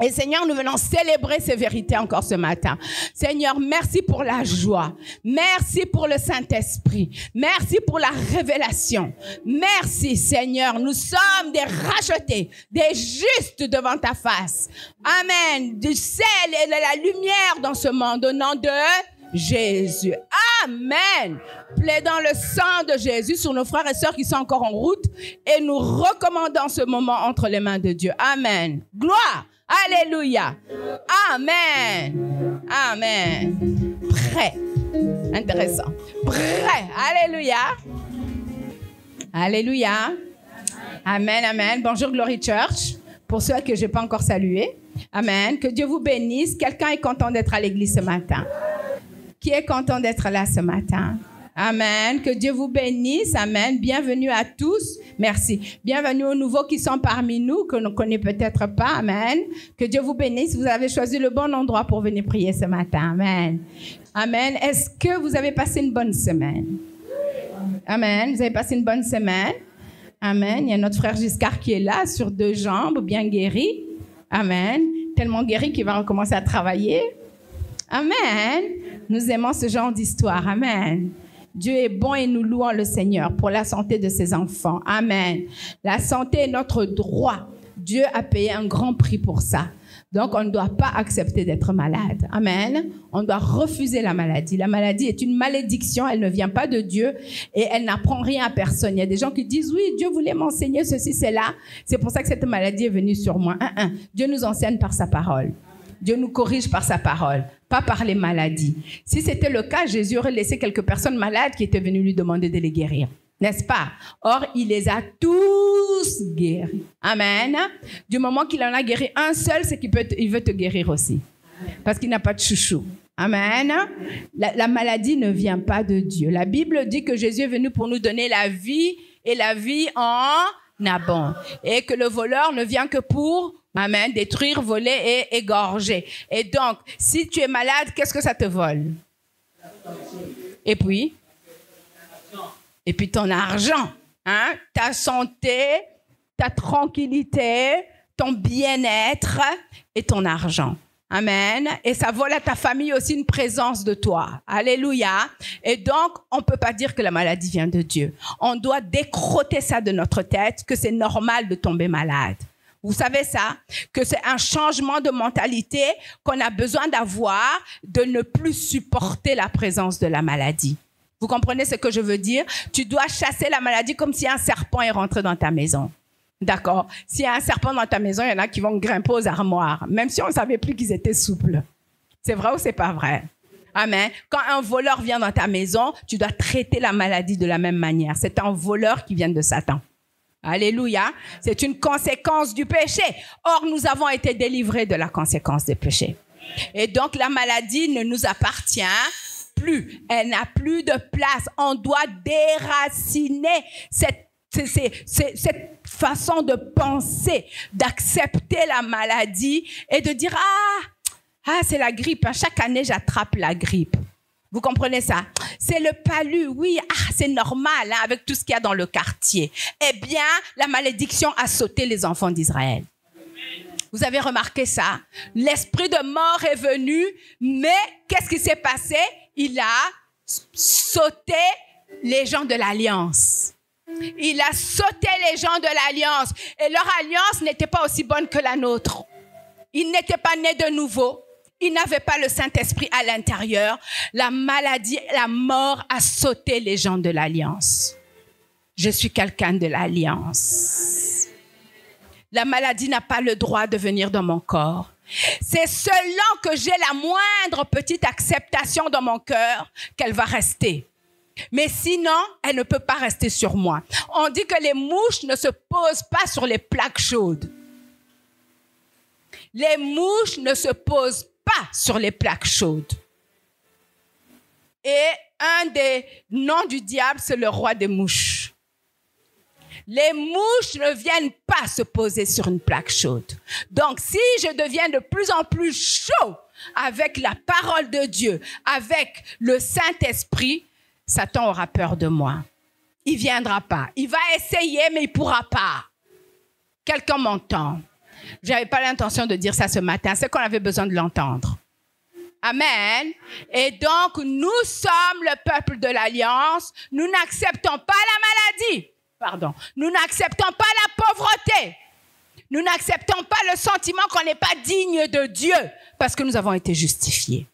Et Seigneur, nous venons célébrer ces vérités encore ce matin. Seigneur, merci pour la joie. Merci pour le Saint-Esprit. Merci pour la révélation. Merci Seigneur, nous sommes des rachetés, des justes devant ta face. Amen. Du sel et de la lumière dans ce monde au nom de Jésus. Amen. Plaidons le sang de Jésus sur nos frères et sœurs qui sont encore en route et nous recommandons ce moment entre les mains de Dieu. Amen. Gloire. Alléluia. Amen. Amen. Prêt. Intéressant. Prêt. Alléluia. Alléluia. Amen, amen. Bonjour Glory Church. Pour ceux que je n'ai pas encore salué. Amen. Que Dieu vous bénisse. Quelqu'un est content d'être à l'église ce matin? Qui est content d'être là ce matin? Amen. Que Dieu vous bénisse. Amen. Bienvenue à tous. Merci. Bienvenue aux nouveaux qui sont parmi nous, que l'on ne connaît peut-être pas. Amen. Que Dieu vous bénisse. Vous avez choisi le bon endroit pour venir prier ce matin. Amen. Amen. Est-ce que vous avez passé une bonne semaine? Amen. Vous avez passé une bonne semaine? Amen. Il y a notre frère Giscard qui est là, sur 2 jambes, bien guéri. Amen. Tellement guéri qu'il va recommencer à travailler. Amen. Nous aimons ce genre d'histoire. Amen. Dieu est bon et nous louons le Seigneur pour la santé de ses enfants. Amen. La santé est notre droit. Dieu a payé un grand prix pour ça. Donc, on ne doit pas accepter d'être malade. Amen. On doit refuser la maladie. La maladie est une malédiction. Elle ne vient pas de Dieu et elle n'apprend rien à personne. Il y a des gens qui disent, oui, Dieu voulait m'enseigner ceci, cela. C'est pour ça que cette maladie est venue sur moi. Dieu nous enseigne par sa parole. Dieu nous corrige par sa parole, pas par les maladies. Si c'était le cas, Jésus aurait laissé quelques personnes malades qui étaient venues lui demander de les guérir. N'est-ce pas? Or, il les a tous guéris. Amen. Du moment qu'il en a guéri un seul, c'est qu'il veut te guérir aussi. Parce qu'il n'a pas de chouchou. Amen. La maladie ne vient pas de Dieu. La Bible dit que Jésus est venu pour nous donner la vie et la vie en abondance. Et que le voleur ne vient que pour... Amen. Détruire, voler et égorger. Et donc, si tu es malade, qu'est-ce que ça te vole? Et puis ton argent, hein? Ta santé, ta tranquillité, ton bien-être et ton argent. Amen. Et ça vole à ta famille aussi une présence de toi. Alléluia. Et donc, on ne peut pas dire que la maladie vient de Dieu. On doit décrotter ça de notre tête, que c'est normal de tomber malade. Vous savez ça? Que c'est un changement de mentalité qu'on a besoin d'avoir, de ne plus supporter la présence de la maladie. Vous comprenez ce que je veux dire? Tu dois chasser la maladie comme si un serpent est rentré dans ta maison. D'accord? S'il y a un serpent dans ta maison, il y en a qui vont grimper aux armoires, même si on ne savait plus qu'ils étaient souples. C'est vrai ou c'est pas vrai? Amen. Quand un voleur vient dans ta maison, tu dois traiter la maladie de la même manière. C'est un voleur qui vient de Satan. Alléluia. C'est une conséquence du péché. Or, nous avons été délivrés de la conséquence du péché. Et donc, la maladie ne nous appartient plus. Elle n'a plus de place. On doit déraciner cette façon de penser, d'accepter la maladie et de dire « Ah, c'est la grippe. Chaque année, j'attrape la grippe. » Vous comprenez ça? C'est le palu, oui, c'est normal avec tout ce qu'il y a dans le quartier. Eh bien, la malédiction a sauté les enfants d'Israël. Vous avez remarqué ça? L'esprit de mort est venu, mais qu'est-ce qui s'est passé? Il a sauté les gens de l'Alliance. Il a sauté les gens de l'Alliance. Et leur alliance n'était pas aussi bonne que la nôtre. Ils n'étaient pas nés de nouveau. Ils n'avaient pas le Saint-Esprit à l'intérieur. La maladie, la mort a sauté les gens de l'Alliance. Je suis quelqu'un de l'Alliance. La maladie n'a pas le droit de venir dans mon corps. C'est selon que j'ai la moindre petite acceptation dans mon cœur qu'elle va rester. Mais sinon, elle ne peut pas rester sur moi. On dit que les mouches ne se posent pas sur les plaques chaudes. Les mouches ne se posent pas sur les plaques chaudes. Et un des noms du diable, c'est le roi des mouches. Les mouches ne viennent pas se poser sur une plaque chaude. Donc, si je deviens de plus en plus chaud avec la parole de Dieu, avec le Saint-Esprit, Satan aura peur de moi. Il ne viendra pas. Il va essayer, mais il ne pourra pas. Quelqu'un m'entend. Je n'avais pas l'intention de dire ça ce matin. C'est qu'on avait besoin de l'entendre. Amen. Et donc, nous sommes le peuple de l'Alliance. Nous n'acceptons pas la maladie. Pardon. Nous n'acceptons pas la pauvreté. Nous n'acceptons pas le sentiment qu'on n'est pas digne de Dieu parce que nous avons été justifiés.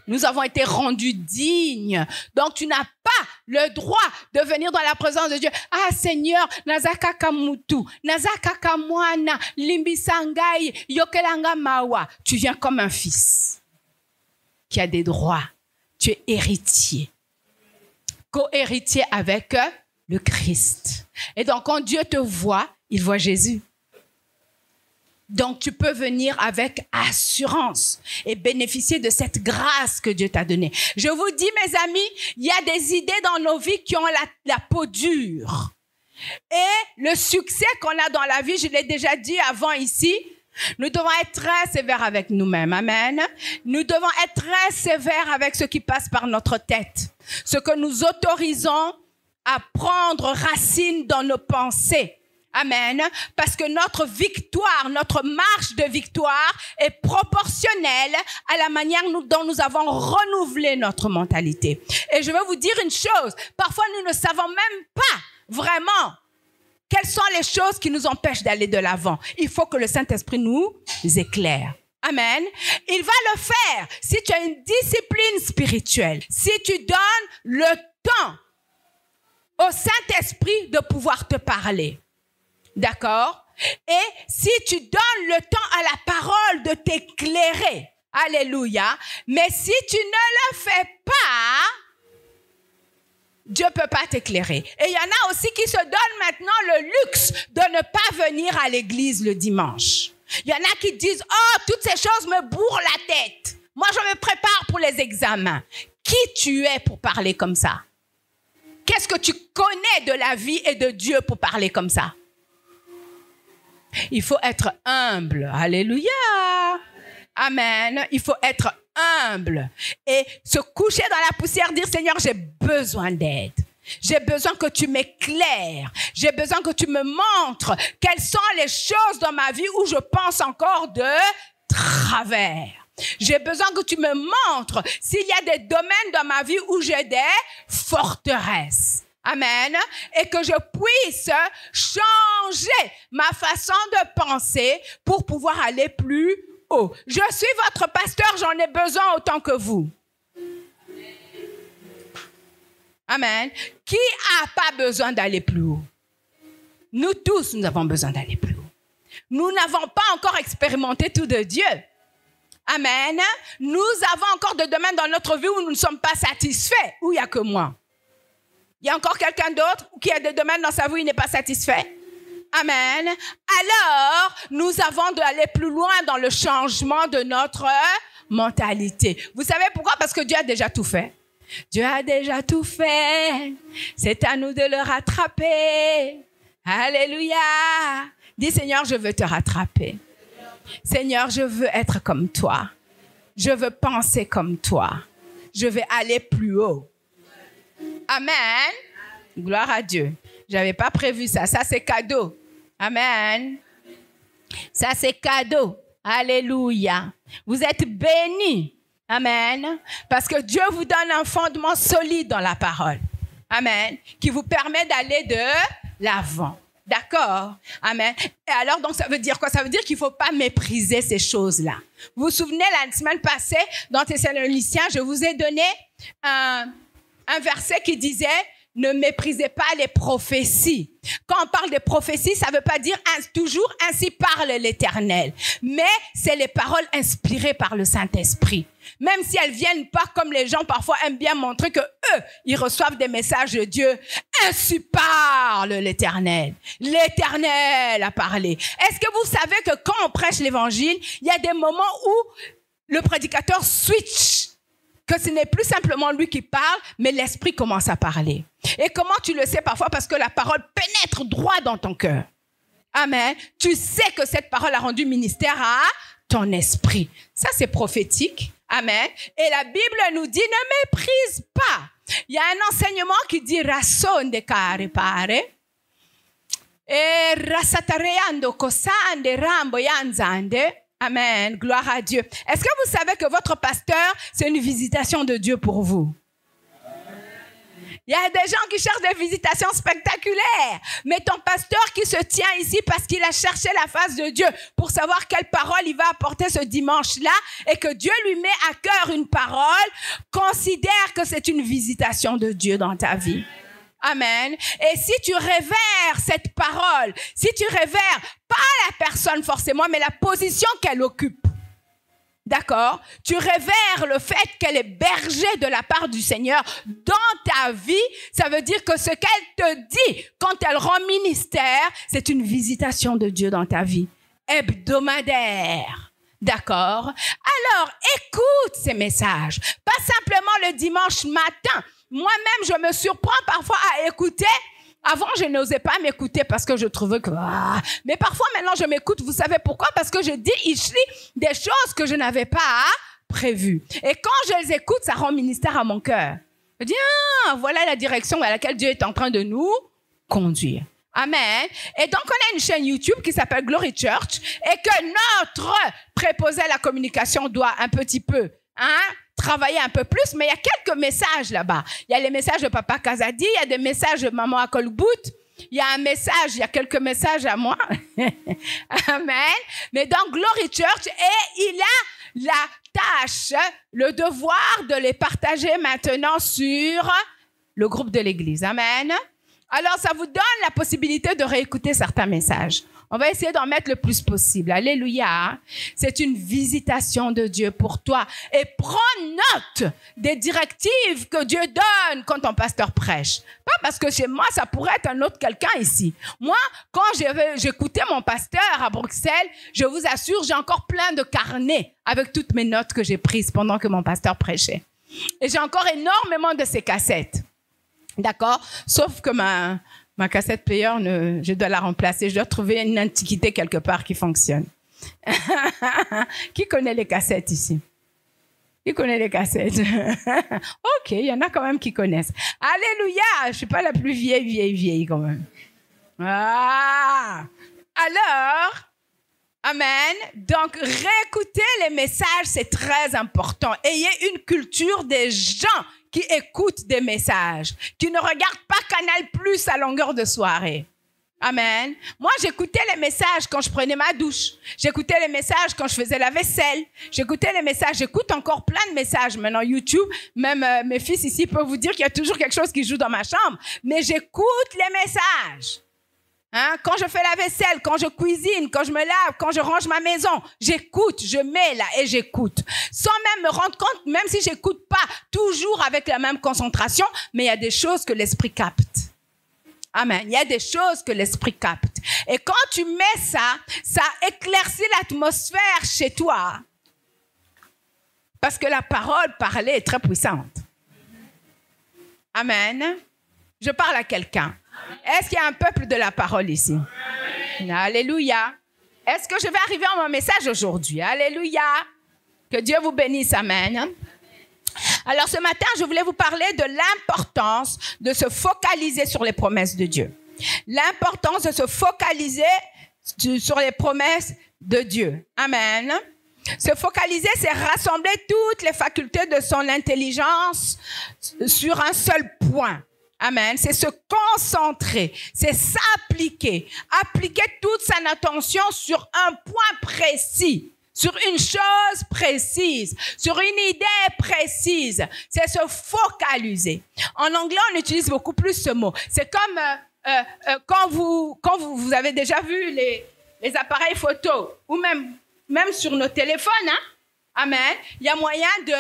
Nous avons été rendus dignes. Donc, tu n'as pas le droit de venir dans la présence de Dieu. Ah, Seigneur, nazaka kamutu, nazaka kamwana, limbisangai, yokelanga mawa. Tu viens comme un fils qui a des droits. Tu es héritier. Co-héritier avec le Christ. Et donc, quand Dieu te voit, il voit Jésus. Donc, tu peux venir avec assurance et bénéficier de cette grâce que Dieu t'a donnée. Je vous dis, mes amis, il y a des idées dans nos vies qui ont la peau dure. Et le succès qu'on a dans la vie, je l'ai déjà dit avant ici, nous devons être très sévères avec nous-mêmes. Amen. Nous devons être très sévères avec ce qui passe par notre tête. Ce que nous autorisons à prendre racine dans nos pensées. Amen. Parce que notre victoire, notre marche de victoire est proportionnelle à la manière dont nous avons renouvelé notre mentalité. Et je veux vous dire une chose. Parfois, nous ne savons même pas vraiment quelles sont les choses qui nous empêchent d'aller de l'avant. Il faut que le Saint-Esprit nous éclaire. Amen. Il va le faire si tu as une discipline spirituelle. Si tu donnes le temps au Saint-Esprit de pouvoir te parler. D'accord? Et si tu donnes le temps à la parole de t'éclairer, alléluia, mais si tu ne le fais pas, Dieu ne peut pas t'éclairer. Et il y en a aussi qui se donnent maintenant le luxe de ne pas venir à l'église le dimanche. Il y en a qui disent, oh, toutes ces choses me bourrent la tête. Moi, je me prépare pour les examens. Qui tu es pour parler comme ça? Qu'est-ce que tu connais de la vie et de Dieu pour parler comme ça? Il faut être humble. Alléluia. Amen. Il faut être humble et se coucher dans la poussière, dire Seigneur, j'ai besoin d'aide. J'ai besoin que tu m'éclaires. J'ai besoin que tu me montres quelles sont les choses dans ma vie où je pense encore de travers. J'ai besoin que tu me montres s'il y a des domaines dans ma vie où j'ai des forteresses. Amen. Et que je puisse changer ma façon de penser pour pouvoir aller plus haut. Je suis votre pasteur, j'en ai besoin autant que vous. Amen. Qui n'a pas besoin d'aller plus haut? Nous tous, nous avons besoin d'aller plus haut. Nous n'avons pas encore expérimenté tout de Dieu. Amen. Nous avons encore des domaines dans notre vie où nous ne sommes pas satisfaits. Où il n'y a que moi. Il y a encore quelqu'un d'autre qui a des domaines dans sa vie où il n'est pas satisfait. Amen. Alors, nous avons d'aller plus loin dans le changement de notre mentalité. Vous savez pourquoi? Parce que Dieu a déjà tout fait. Dieu a déjà tout fait. C'est à nous de le rattraper. Alléluia. Dis Seigneur, je veux te rattraper. Seigneur, je veux être comme toi. Je veux penser comme toi. Je vais aller plus haut. Amen. Gloire à Dieu. Je n'avais pas prévu ça. Ça, c'est cadeau. Amen. Ça, c'est cadeau. Alléluia. Vous êtes bénis. Amen. Parce que Dieu vous donne un fondement solide dans la parole. Amen. Qui vous permet d'aller de l'avant. D'accord? Amen. Et alors, donc, ça veut dire quoi? Ça veut dire qu'il ne faut pas mépriser ces choses-là. Vous vous souvenez, la semaine passée, dans Thessaloniciens, je vous ai donné un verset qui disait « Ne méprisez pas les prophéties ». Quand on parle des prophéties, ça ne veut pas dire toujours « Ainsi parle l'Éternel ». Mais c'est les paroles inspirées par le Saint-Esprit. Même si elles ne viennent pas comme les gens parfois aiment bien montrer que eux, ils reçoivent des messages de Dieu. Ainsi parle l'Éternel. L'Éternel a parlé. Est-ce que vous savez que quand on prêche l'Évangile, il y a des moments où le prédicateur switch? Que ce n'est plus simplement lui qui parle, mais l'Esprit commence à parler. Et comment tu le sais parfois? Parce que la parole pénètre droit dans ton cœur. Amen. Tu sais que cette parole a rendu ministère à ton esprit. Ça, c'est prophétique. Amen. Et la Bible nous dit, ne méprise pas. Il y a un enseignement qui dit, rason de care pare. Et rasatareando kosande rambo yanzande. Amen. Gloire à Dieu. Est-ce que vous savez que votre pasteur, c'est une visitation de Dieu pour vous? Il y a des gens qui cherchent des visitations spectaculaires. Mais ton pasteur qui se tient ici parce qu'il a cherché la face de Dieu pour savoir quelle parole il va apporter ce dimanche-là et que Dieu lui met à cœur une parole, considère que c'est une visitation de Dieu dans ta vie. Amen. Et si tu révères cette parole, si tu révères pas la personne forcément, mais la position qu'elle occupe, d'accord? Tu révères le fait qu'elle est berger de la part du Seigneur dans ta vie. Ça veut dire que ce qu'elle te dit quand elle rend ministère, c'est une visitation de Dieu dans ta vie. Hebdomadaire. D'accord? Alors, écoute ces messages. Pas simplement le dimanche matin. Moi-même, je me surprends parfois à écouter. Avant, je n'osais pas m'écouter parce que je trouvais que... Mais parfois, maintenant, je m'écoute. Vous savez pourquoi? Parce que je dis ici des choses que je n'avais pas prévues. Et quand je les écoute, ça rend ministère à mon cœur. Je dis, voilà la direction à laquelle Dieu est en train de nous conduire. Amen. Et donc, on a une chaîne YouTube qui s'appelle Glory Church et que notre préposé à la communication doit un petit peu travailler un peu plus, mais il y a quelques messages là-bas. Il y a les messages de Papa Kazadi, il y a des messages de Maman Akolbout, il y a un message, il y a quelques messages à moi. Amen. Mais dans Glory Church, et il a la tâche, le devoir de les partager maintenant sur le groupe de l'Église. Amen. Alors, ça vous donne la possibilité de réécouter certains messages. On va essayer d'en mettre le plus possible. Alléluia. C'est une visitation de Dieu pour toi. Et prends note des directives que Dieu donne quand ton pasteur prêche. Pas parce que chez moi, ça pourrait être un autre quelqu'un ici. Moi, quand j'écoutais mon pasteur à Bruxelles, je vous assure, j'ai encore plein de carnets avec toutes mes notes que j'ai prises pendant que mon pasteur prêchait. Et j'ai encore énormément de ces cassettes. D'accord? Sauf que ma cassette player, je dois la remplacer. Je dois trouver une antiquité quelque part qui fonctionne. Qui connaît les cassettes ici? Qui connaît les cassettes? OK, il y en a quand même qui connaissent. Alléluia! Je ne suis pas la plus vieille quand même. Alors, amen. Donc, réécouter les messages, c'est très important. Ayez une culture des gens qui écoutent des messages, qui ne regardent pas Canal Plus à longueur de soirée. Amen. Moi, j'écoutais les messages quand je prenais ma douche. J'écoutais les messages quand je faisais la vaisselle. J'écoutais les messages. J'écoute encore plein de messages maintenant. YouTube, même mes fils ici peuvent vous dire qu'il y a toujours quelque chose qui joue dans ma chambre. Mais j'écoute les messages. Quand je fais la vaisselle, quand je cuisine, quand je me lave, quand je range ma maison, j'écoute, je mets là et j'écoute. Sans même me rendre compte, même si j'écoute pas toujours avec la même concentration, mais il y a des choses que l'esprit capte. Amen. Il y a des choses que l'esprit capte. Et quand tu mets ça, ça éclaircit l'atmosphère chez toi. Parce que la parole parlée est très puissante. Amen. Je parle à quelqu'un. Est-ce qu'il y a un peuple de la parole ici? Amen. Alléluia. Est-ce que je vais arriver à mon message aujourd'hui? Alléluia. Que Dieu vous bénisse. Amen. Alors ce matin, je voulais vous parler de l'importance de se focaliser sur les promesses de Dieu. L'importance de se focaliser sur les promesses de Dieu. Amen. Se focaliser, c'est rassembler toutes les facultés de son intelligence sur un seul point. Amen. C'est se concentrer, c'est s'appliquer, appliquer toute son attention sur un point précis, sur une chose précise, sur une idée précise. C'est se focaliser. En anglais, on utilise beaucoup plus ce mot. C'est comme quand vous avez déjà vu les appareils photo ou même sur nos téléphones. Amen. Il y a moyen de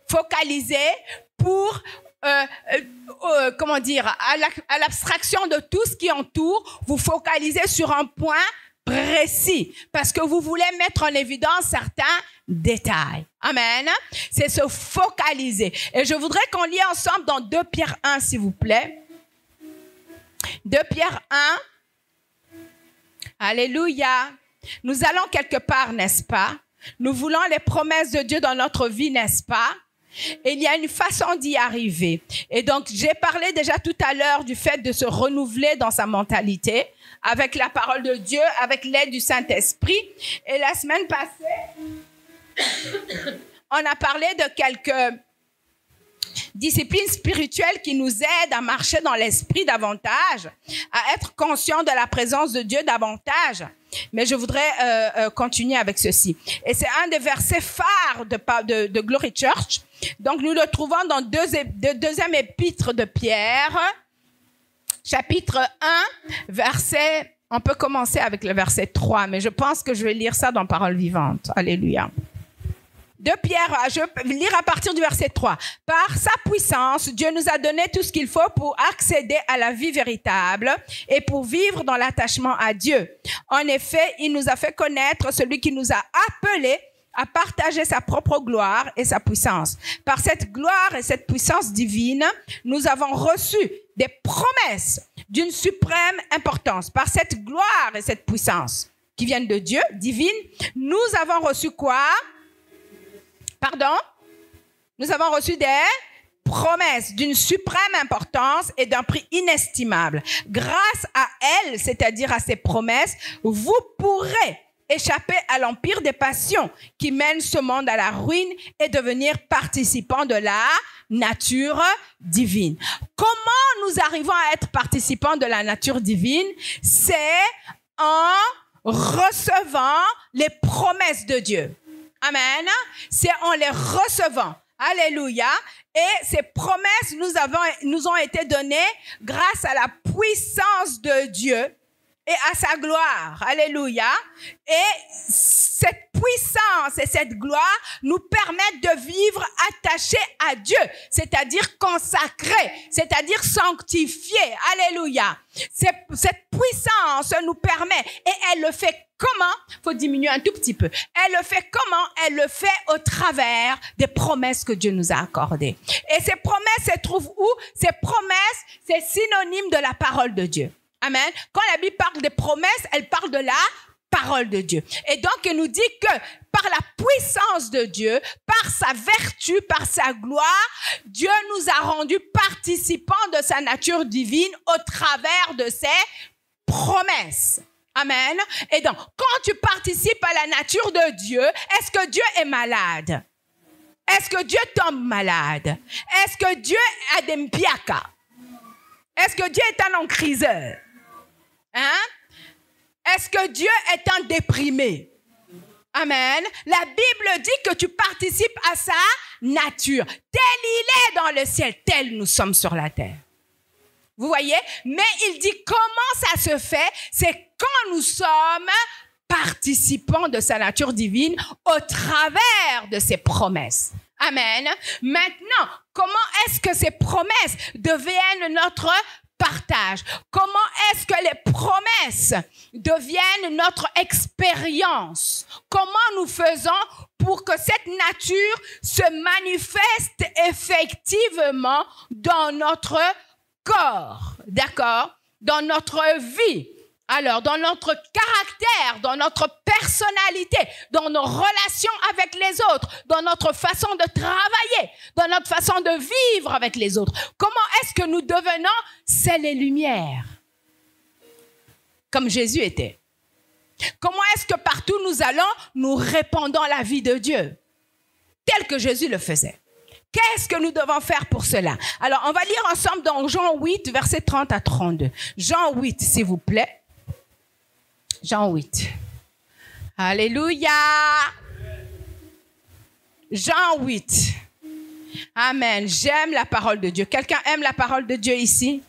focaliser pour comment dire, à l'abstraction de tout ce qui entoure, vous focalisez sur un point précis parce que vous voulez mettre en évidence certains détails. Amen. C'est se focaliser. Et je voudrais qu'on lit ensemble dans 2 Pierre 1, s'il vous plaît. 2 Pierre 1. Alléluia. Nous allons quelque part, n'est-ce pas? Nous voulons les promesses de Dieu dans notre vie, n'est-ce pas? Et il y a une façon d'y arriver. Et donc, j'ai parlé déjà tout à l'heure du fait de se renouveler dans sa mentalité avec la parole de Dieu, avec l'aide du Saint-Esprit. Et la semaine passée, on a parlé de quelques disciplines spirituelles qui nous aident à marcher dans l'esprit davantage, à être conscients de la présence de Dieu davantage. Mais je voudrais continuer avec ceci. Et c'est un des versets phares de Glory Church. Donc, nous le trouvons dans deuxième épître de Pierre, chapitre 1, verset... On peut commencer avec le verset 3, mais je pense que je vais lire ça dans Parole vivante. Alléluia. De Pierre, je vais lire à partir du verset 3. Par sa puissance, Dieu nous a donné tout ce qu'il faut pour accéder à la vie véritable et pour vivre dans l'attachement à Dieu. En effet, il nous a fait connaître celui qui nous a appelés à partager sa propre gloire et sa puissance. Par cette gloire et cette puissance divine, nous avons reçu des promesses d'une suprême importance. Par cette gloire et cette puissance qui viennent de Dieu, divine, nous avons reçu quoi? Pardon? Nous avons reçu des promesses d'une suprême importance et d'un prix inestimable. Grâce à elles, c'est-à-dire à ces promesses, vous pourrez échapper à l'empire des passions qui mènent ce monde à la ruine et devenir participants de la nature divine. Comment nous arrivons à être participants de la nature divine? C'est en recevant les promesses de Dieu. Amen. C'est en les recevant. Alléluia. Et ces promesses nous ont été données grâce à la puissance de Dieu et à sa gloire. Alléluia. Et cette puissance et cette gloire nous permettent de vivre attachés à Dieu, c'est-à-dire consacrés, c'est-à-dire sanctifiés. Alléluia. Cette puissance nous permet, et elle le fait comment? Il faut diminuer un tout petit peu. Elle le fait comment? Elle le fait au travers des promesses que Dieu nous a accordées. Et ces promesses se trouvent où? Ces promesses, c'est synonyme de la parole de Dieu. Amen. Quand la Bible parle des promesses, elle parle de la parole de Dieu. Et donc, elle nous dit que par la puissance de Dieu, par sa vertu, par sa gloire, Dieu nous a rendus participants de sa nature divine au travers de ses promesses. Amen. Et donc, quand tu participes à la nature de Dieu, est-ce que Dieu est malade? Est-ce que Dieu tombe malade? Est-ce que Dieu a des mpiaka? Est-ce que Dieu est un encriseur? Hein? Est-ce que Dieu est un déprimé? Amen. La Bible dit que tu participes à sa nature. Tel il est dans le ciel, tel nous sommes sur la terre. Vous voyez? Mais il dit comment ça se fait? C'est quand nous sommes participants de sa nature divine au travers de ses promesses. Amen. Maintenant, comment est-ce que ces promesses deviennent notre partage? Comment est-ce que les promesses deviennent notre expérience? Comment nous faisons pour que cette nature se manifeste effectivement dans notre corps, d'accord? Dans notre vie. Alors, dans notre caractère, dans notre personnalité, dans nos relations avec les autres, dans notre façon de travailler, dans notre façon de vivre avec les autres. Comment est-ce que nous devenons sel et lumière? Comme Jésus était. Comment est-ce que partout nous allons, nous répandons la vie de Dieu, tel que Jésus le faisait? Qu'est-ce que nous devons faire pour cela? Alors, on va lire ensemble dans Jean 8, versets 30 à 32. Jean 8, s'il vous plaît. Jean 8. Alléluia. Jean 8. Amen. J'aime la parole de Dieu. Quelqu'un aime la parole de Dieu ici?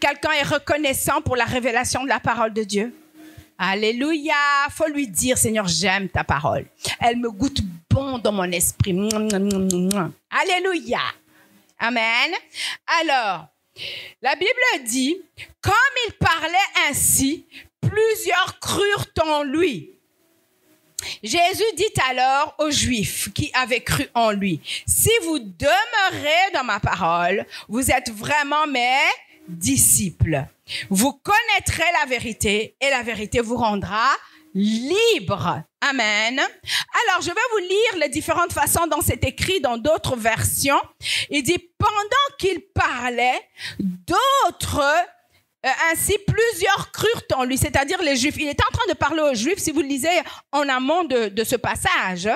Quelqu'un est reconnaissant pour la révélation de la parole de Dieu? Alléluia. Faut lui dire, Seigneur, j'aime ta parole. Elle me goûte bon dans mon esprit. Alléluia. Amen. Alors, la Bible dit, comme il parlait ainsi, plusieurs crurent en lui. Jésus dit alors aux Juifs qui avaient cru en lui, si vous demeurez dans ma parole, vous êtes vraiment mes disciples. Vous connaîtrez la vérité et la vérité vous rendra libre. Amen. Alors, je vais vous lire les différentes façons dont c'est écrit dans d'autres versions. Il dit, pendant qu'il parlait, d'autres, ainsi plusieurs crurent en lui, c'est-à-dire les Juifs. Il était en train de parler aux Juifs, si vous le lisez en amont de ce passage.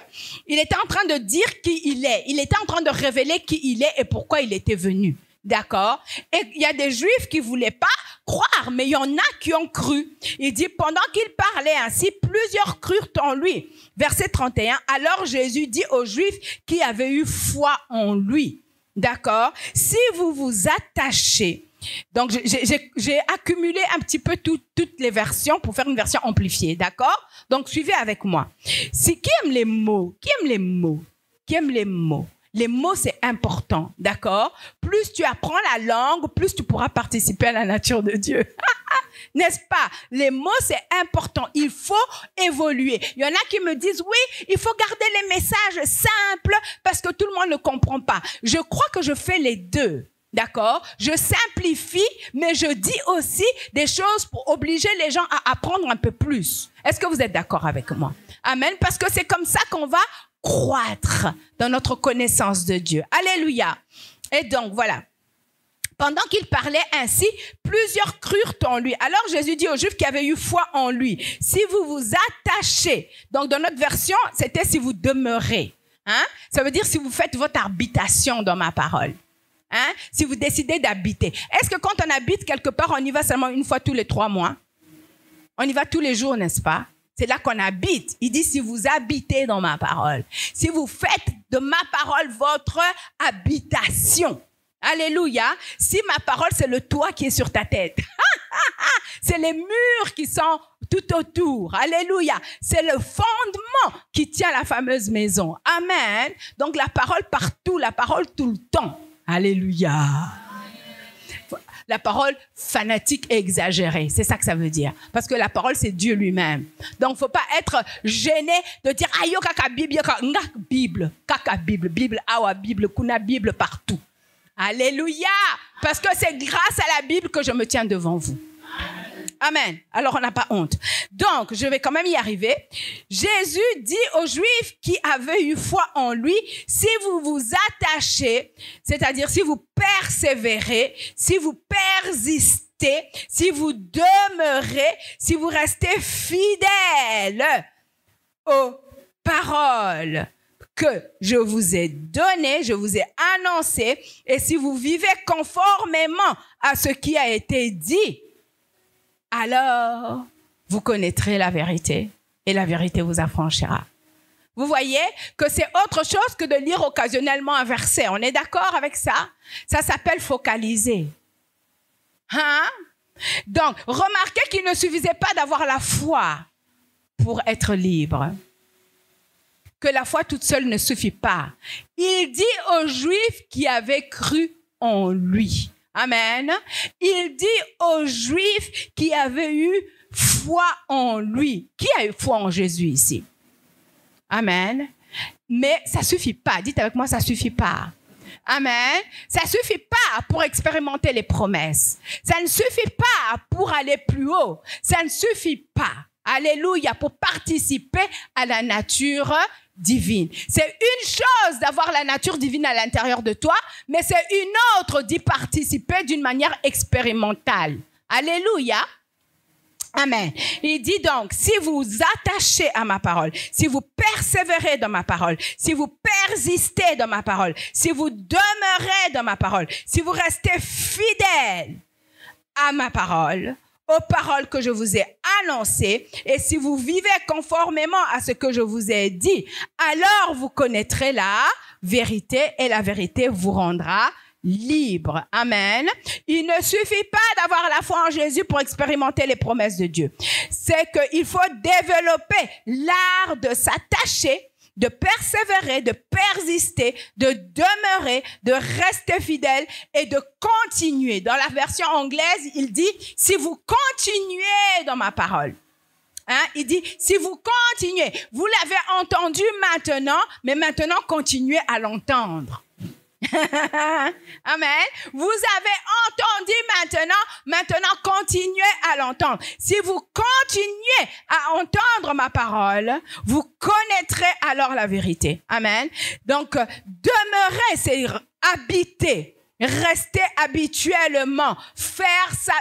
Il était en train de dire qui il est. Il était en train de révéler qui il est et pourquoi il était venu. D'accord? Et il y a des Juifs qui ne voulaient pas croire, mais il y en a qui ont cru. Il dit, pendant qu'il parlait ainsi, plusieurs crurent en lui. Verset 31, alors Jésus dit aux Juifs qui avaient eu foi en lui. D'accord? Si vous vous attachez, donc j'ai accumulé un petit peu toutes les versions pour faire une version amplifiée. D'accord? Donc suivez avec moi. Qui aime les mots? Qui aime les mots? Qui aime les mots? Les mots, c'est important, d'accord? Plus tu apprends la langue, plus tu pourras participer à la nature de Dieu. N'est-ce pas? Les mots, c'est important. Il faut évoluer. Il y en a qui me disent, oui, il faut garder les messages simples parce que tout le monde ne comprend pas. Je crois que je fais les deux. D'accord? Je simplifie, mais je dis aussi des choses pour obliger les gens à apprendre un peu plus. Est-ce que vous êtes d'accord avec moi? Amen. Parce que c'est comme ça qu'on va croître dans notre connaissance de Dieu. Alléluia. Et donc, voilà. Pendant qu'il parlait ainsi, plusieurs crurent en lui. Alors Jésus dit aux Juifs qui avaient eu foi en lui, si vous vous attachez, donc dans notre version, c'était si vous demeurez. Hein? Ça veut dire si vous faites votre habitation dans ma parole. Hein? Si vous décidez d'habiter. Est-ce que quand on habite quelque part, on y va seulement une fois tous les 3 mois? On y va tous les jours, n'est-ce pas? C'est là qu'on habite. Il dit, si vous habitez dans ma parole, si vous faites de ma parole votre habitation. Alléluia. Si ma parole, c'est le toit qui est sur ta tête. C'est les murs qui sont tout autour. Alléluia. C'est le fondement qui tient la fameuse maison. Amen. Donc la parole partout, la parole tout le temps. Alléluia. La parole fanatique et exagérée, c'est ça que ça veut dire. Parce que la parole, c'est Dieu lui-même. Donc, il ne faut pas être gêné de dire « Ayo kaka Bible, kaka Bible, Bible, awa Bible, kuna Bible partout. » Alléluia! Parce que c'est grâce à la Bible que je me tiens devant vous. Amen. Alors, on n'a pas honte. Donc, je vais quand même y arriver. Jésus dit aux Juifs qui avaient eu foi en lui, si vous vous attachez, c'est-à-dire si vous persévérez, si vous persistez, si vous demeurez, si vous restez fidèles aux paroles que je vous ai données, je vous ai annoncées, et si vous vivez conformément à ce qui a été dit, alors vous connaîtrez la vérité et la vérité vous affranchira. Vous voyez que c'est autre chose que de lire occasionnellement un verset. On est d'accord avec ça? Ça s'appelle focaliser. Hein? Donc, remarquez qu'il ne suffisait pas d'avoir la foi pour être libre. Que la foi toute seule ne suffit pas. Il dit aux Juifs qui avaient cru en lui. Amen. Il dit aux Juifs qui avaient eu foi en lui. Qui a eu foi en Jésus ici? Amen. Mais ça suffit pas. Dites avec moi, ça suffit pas. Amen. Ça suffit pas pour expérimenter les promesses. Ça ne suffit pas pour aller plus haut. Ça ne suffit pas. Alléluia, pour participer à la nature divine. C'est une chose d'avoir la nature divine à l'intérieur de toi, mais c'est une autre d'y participer d'une manière expérimentale. Alléluia. Amen. Il dit donc, si vous vous attachez à ma parole, si vous persévérez dans ma parole, si vous persistez dans ma parole, si vous demeurez dans ma parole, si vous restez fidèles à ma parole, aux paroles que je vous ai annoncées, et si vous vivez conformément à ce que je vous ai dit, alors vous connaîtrez la vérité et la vérité vous rendra libre. Amen. Il ne suffit pas d'avoir la foi en Jésus pour expérimenter les promesses de Dieu. C'est qu'il faut développer l'art de s'attacher, de persévérer, de persister, de demeurer, de rester fidèle et de continuer. Dans la version anglaise, il dit, si vous continuez dans ma parole. Hein? Il dit, si vous continuez, vous l'avez entendu maintenant, mais maintenant continuez à l'entendre. Amen. Vous avez entendu maintenant continuez à l'entendre. Si vous continuez à entendre ma parole, vous connaîtrez alors la vérité. Amen. Donc, demeurer, c'est habiter. Rester habituellement, faire ça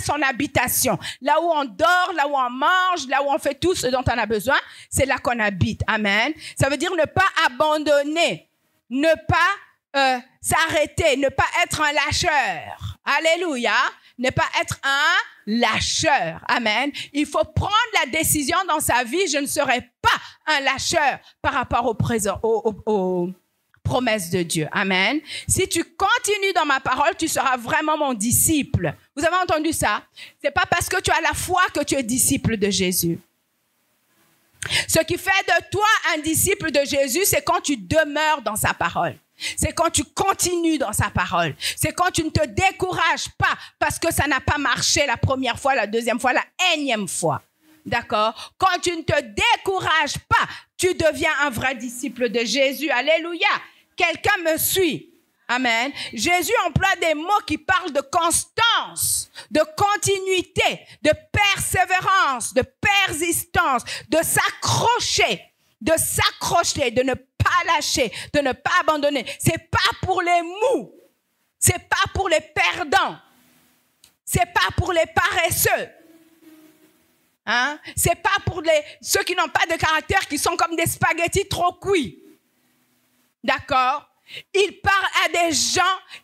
son habitation. Là où on dort, là où on mange, là où on fait tout ce dont on a besoin, c'est là qu'on habite. Amen. Ça veut dire ne pas abandonner, ne pas s'arrêter, ne pas être un lâcheur. Alléluia. Ne pas être un lâcheur. Amen. Il faut prendre la décision dans sa vie, je ne serai pas un lâcheur par rapport au présent, au promesse de Dieu. Amen. Si tu continues dans ma parole, tu seras vraiment mon disciple. Vous avez entendu ça? C'est pas parce que tu as la foi que tu es disciple de Jésus. Ce qui fait de toi un disciple de Jésus, c'est quand tu demeures dans sa parole. C'est quand tu continues dans sa parole. C'est quand tu ne te décourages pas parce que ça n'a pas marché la première fois, la deuxième fois, la énième fois. D'accord? Quand tu ne te décourages pas, tu deviens un vrai disciple de Jésus. Alléluia. Quelqu'un me suit. Amen. Jésus emploie des mots qui parlent de constance, de continuité, de persévérance, de persistance, de s'accrocher, de ne pas lâcher, de ne pas abandonner. C'est pas pour les mous. C'est pas pour les perdants. C'est pas pour les paresseux. Hein? C'est pas pour ceux qui n'ont pas de caractère, qui sont comme des spaghettis trop cuits. D'accord? Il parle à des gens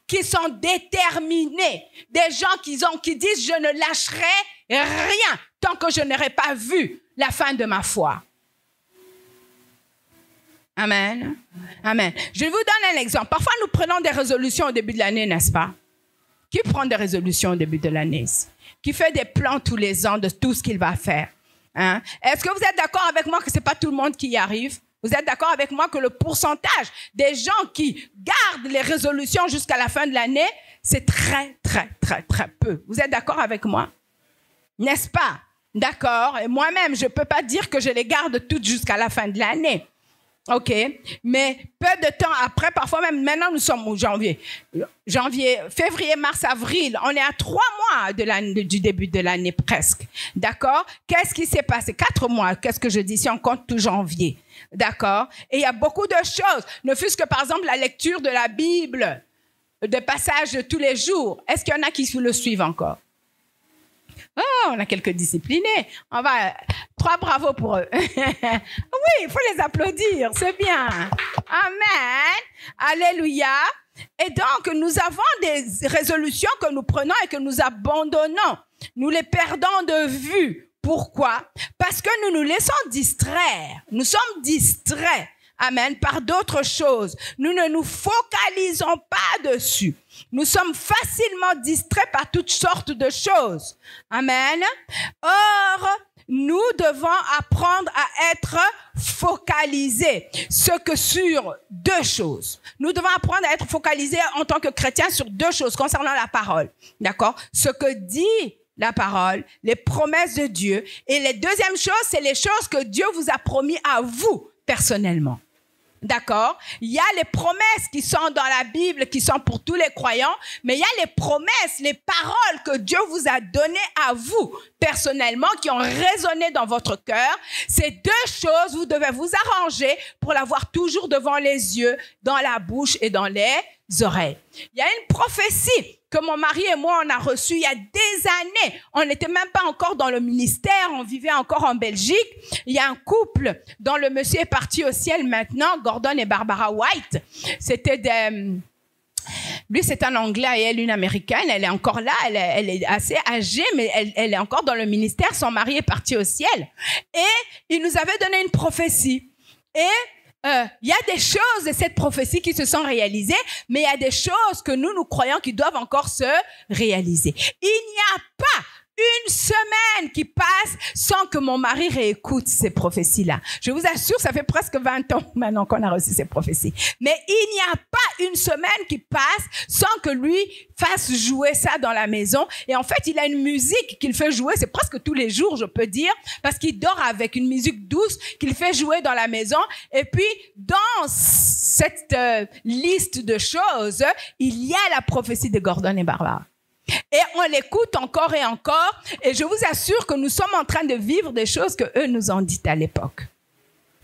qui sont déterminés, des gens qui disent « Je ne lâcherai rien tant que je n'aurai pas vu la fin de ma foi. » Amen. Amen. Je vous donne un exemple. Parfois, nous prenons des résolutions au début de l'année, n'est-ce pas? Qui prend des résolutions au début de l'année? Qui fait des plans tous les ans de tout ce qu'il va faire? Hein? Est-ce que vous êtes d'accord avec moi que ce n'est pas tout le monde qui y arrive? Vous êtes d'accord avec moi que le pourcentage des gens qui gardent les résolutions jusqu'à la fin de l'année, c'est très, très, très, très peu. Vous êtes d'accord avec moi? N'est-ce pas? D'accord. Et moi-même, je ne peux pas dire que je les garde toutes jusqu'à la fin de l'année. OK. Mais peu de temps après, parfois même, maintenant nous sommes au janvier, février, mars, avril, on est à 3 mois du début de l'année presque. D'accord? Qu'est-ce qui s'est passé? 4 mois, qu'est-ce que je dis si on compte tout janvier? D'accord? Et il y a beaucoup de choses. Ne fût-ce que par exemple la lecture de la Bible, de passages de tous les jours. Est-ce qu'il y en a qui le suivent encore? Oh, on a quelques disciplinés. 3 bravos pour eux. Oui, il faut les applaudir, c'est bien. Amen. Alléluia. Et donc, nous avons des résolutions que nous prenons et que nous abandonnons. Nous les perdons de vue. Pourquoi? Parce que nous nous laissons distraire. Nous sommes distraits. Amen. Par d'autres choses. Nous ne nous focalisons pas dessus. Nous sommes facilement distraits par toutes sortes de choses. Amen. Or, nous devons apprendre à être focalisés. Ce que sur 2 choses. Nous devons apprendre à être focalisés en tant que chrétiens sur 2 choses concernant la parole. D'accord? Ce que dit la parole, les promesses de Dieu. Et la deuxième chose, c'est les choses que Dieu vous a promis à vous personnellement. D'accord? Il y a les promesses qui sont dans la Bible, qui sont pour tous les croyants, mais il y a les promesses, les paroles que Dieu vous a données à vous personnellement, qui ont résonné dans votre cœur. Ces 2 choses, vous devez vous arranger pour l'avoir toujours devant les yeux, dans la bouche et dans les oreilles. Il y a une prophétie que mon mari et moi, on a reçue il y a des années. On n'était même pas encore dans le ministère, on vivait encore en Belgique. Il y a un couple dont le monsieur est parti au ciel maintenant, Gordon et Barbara White. Lui, c'est un Anglais et elle, une Américaine. Elle est encore là, elle est assez âgée, mais elle est encore dans le ministère. Son mari est parti au ciel. Et il nous avait donné une prophétie. Et il y a des choses de cette prophétie qui se sont réalisées, mais il y a des choses que nous croyons qui doivent encore se réaliser. Il n'y a pas une semaine qui passe sans que mon mari réécoute ces prophéties-là. Je vous assure, ça fait presque 20 ans maintenant qu'on a reçu ces prophéties. Mais il n'y a pas une semaine qui passe sans que lui fasse jouer ça dans la maison. Et en fait, il a une musique qu'il fait jouer, c'est presque tous les jours, je peux dire, parce qu'il dort avec une musique douce qu'il fait jouer dans la maison. Et puis, dans cette liste de choses, il y a la prophétie de Gordon et Barbara. Et on l'écoute encore et encore. Et je vous assure que nous sommes en train de vivre des choses que eux nous ont dites à l'époque.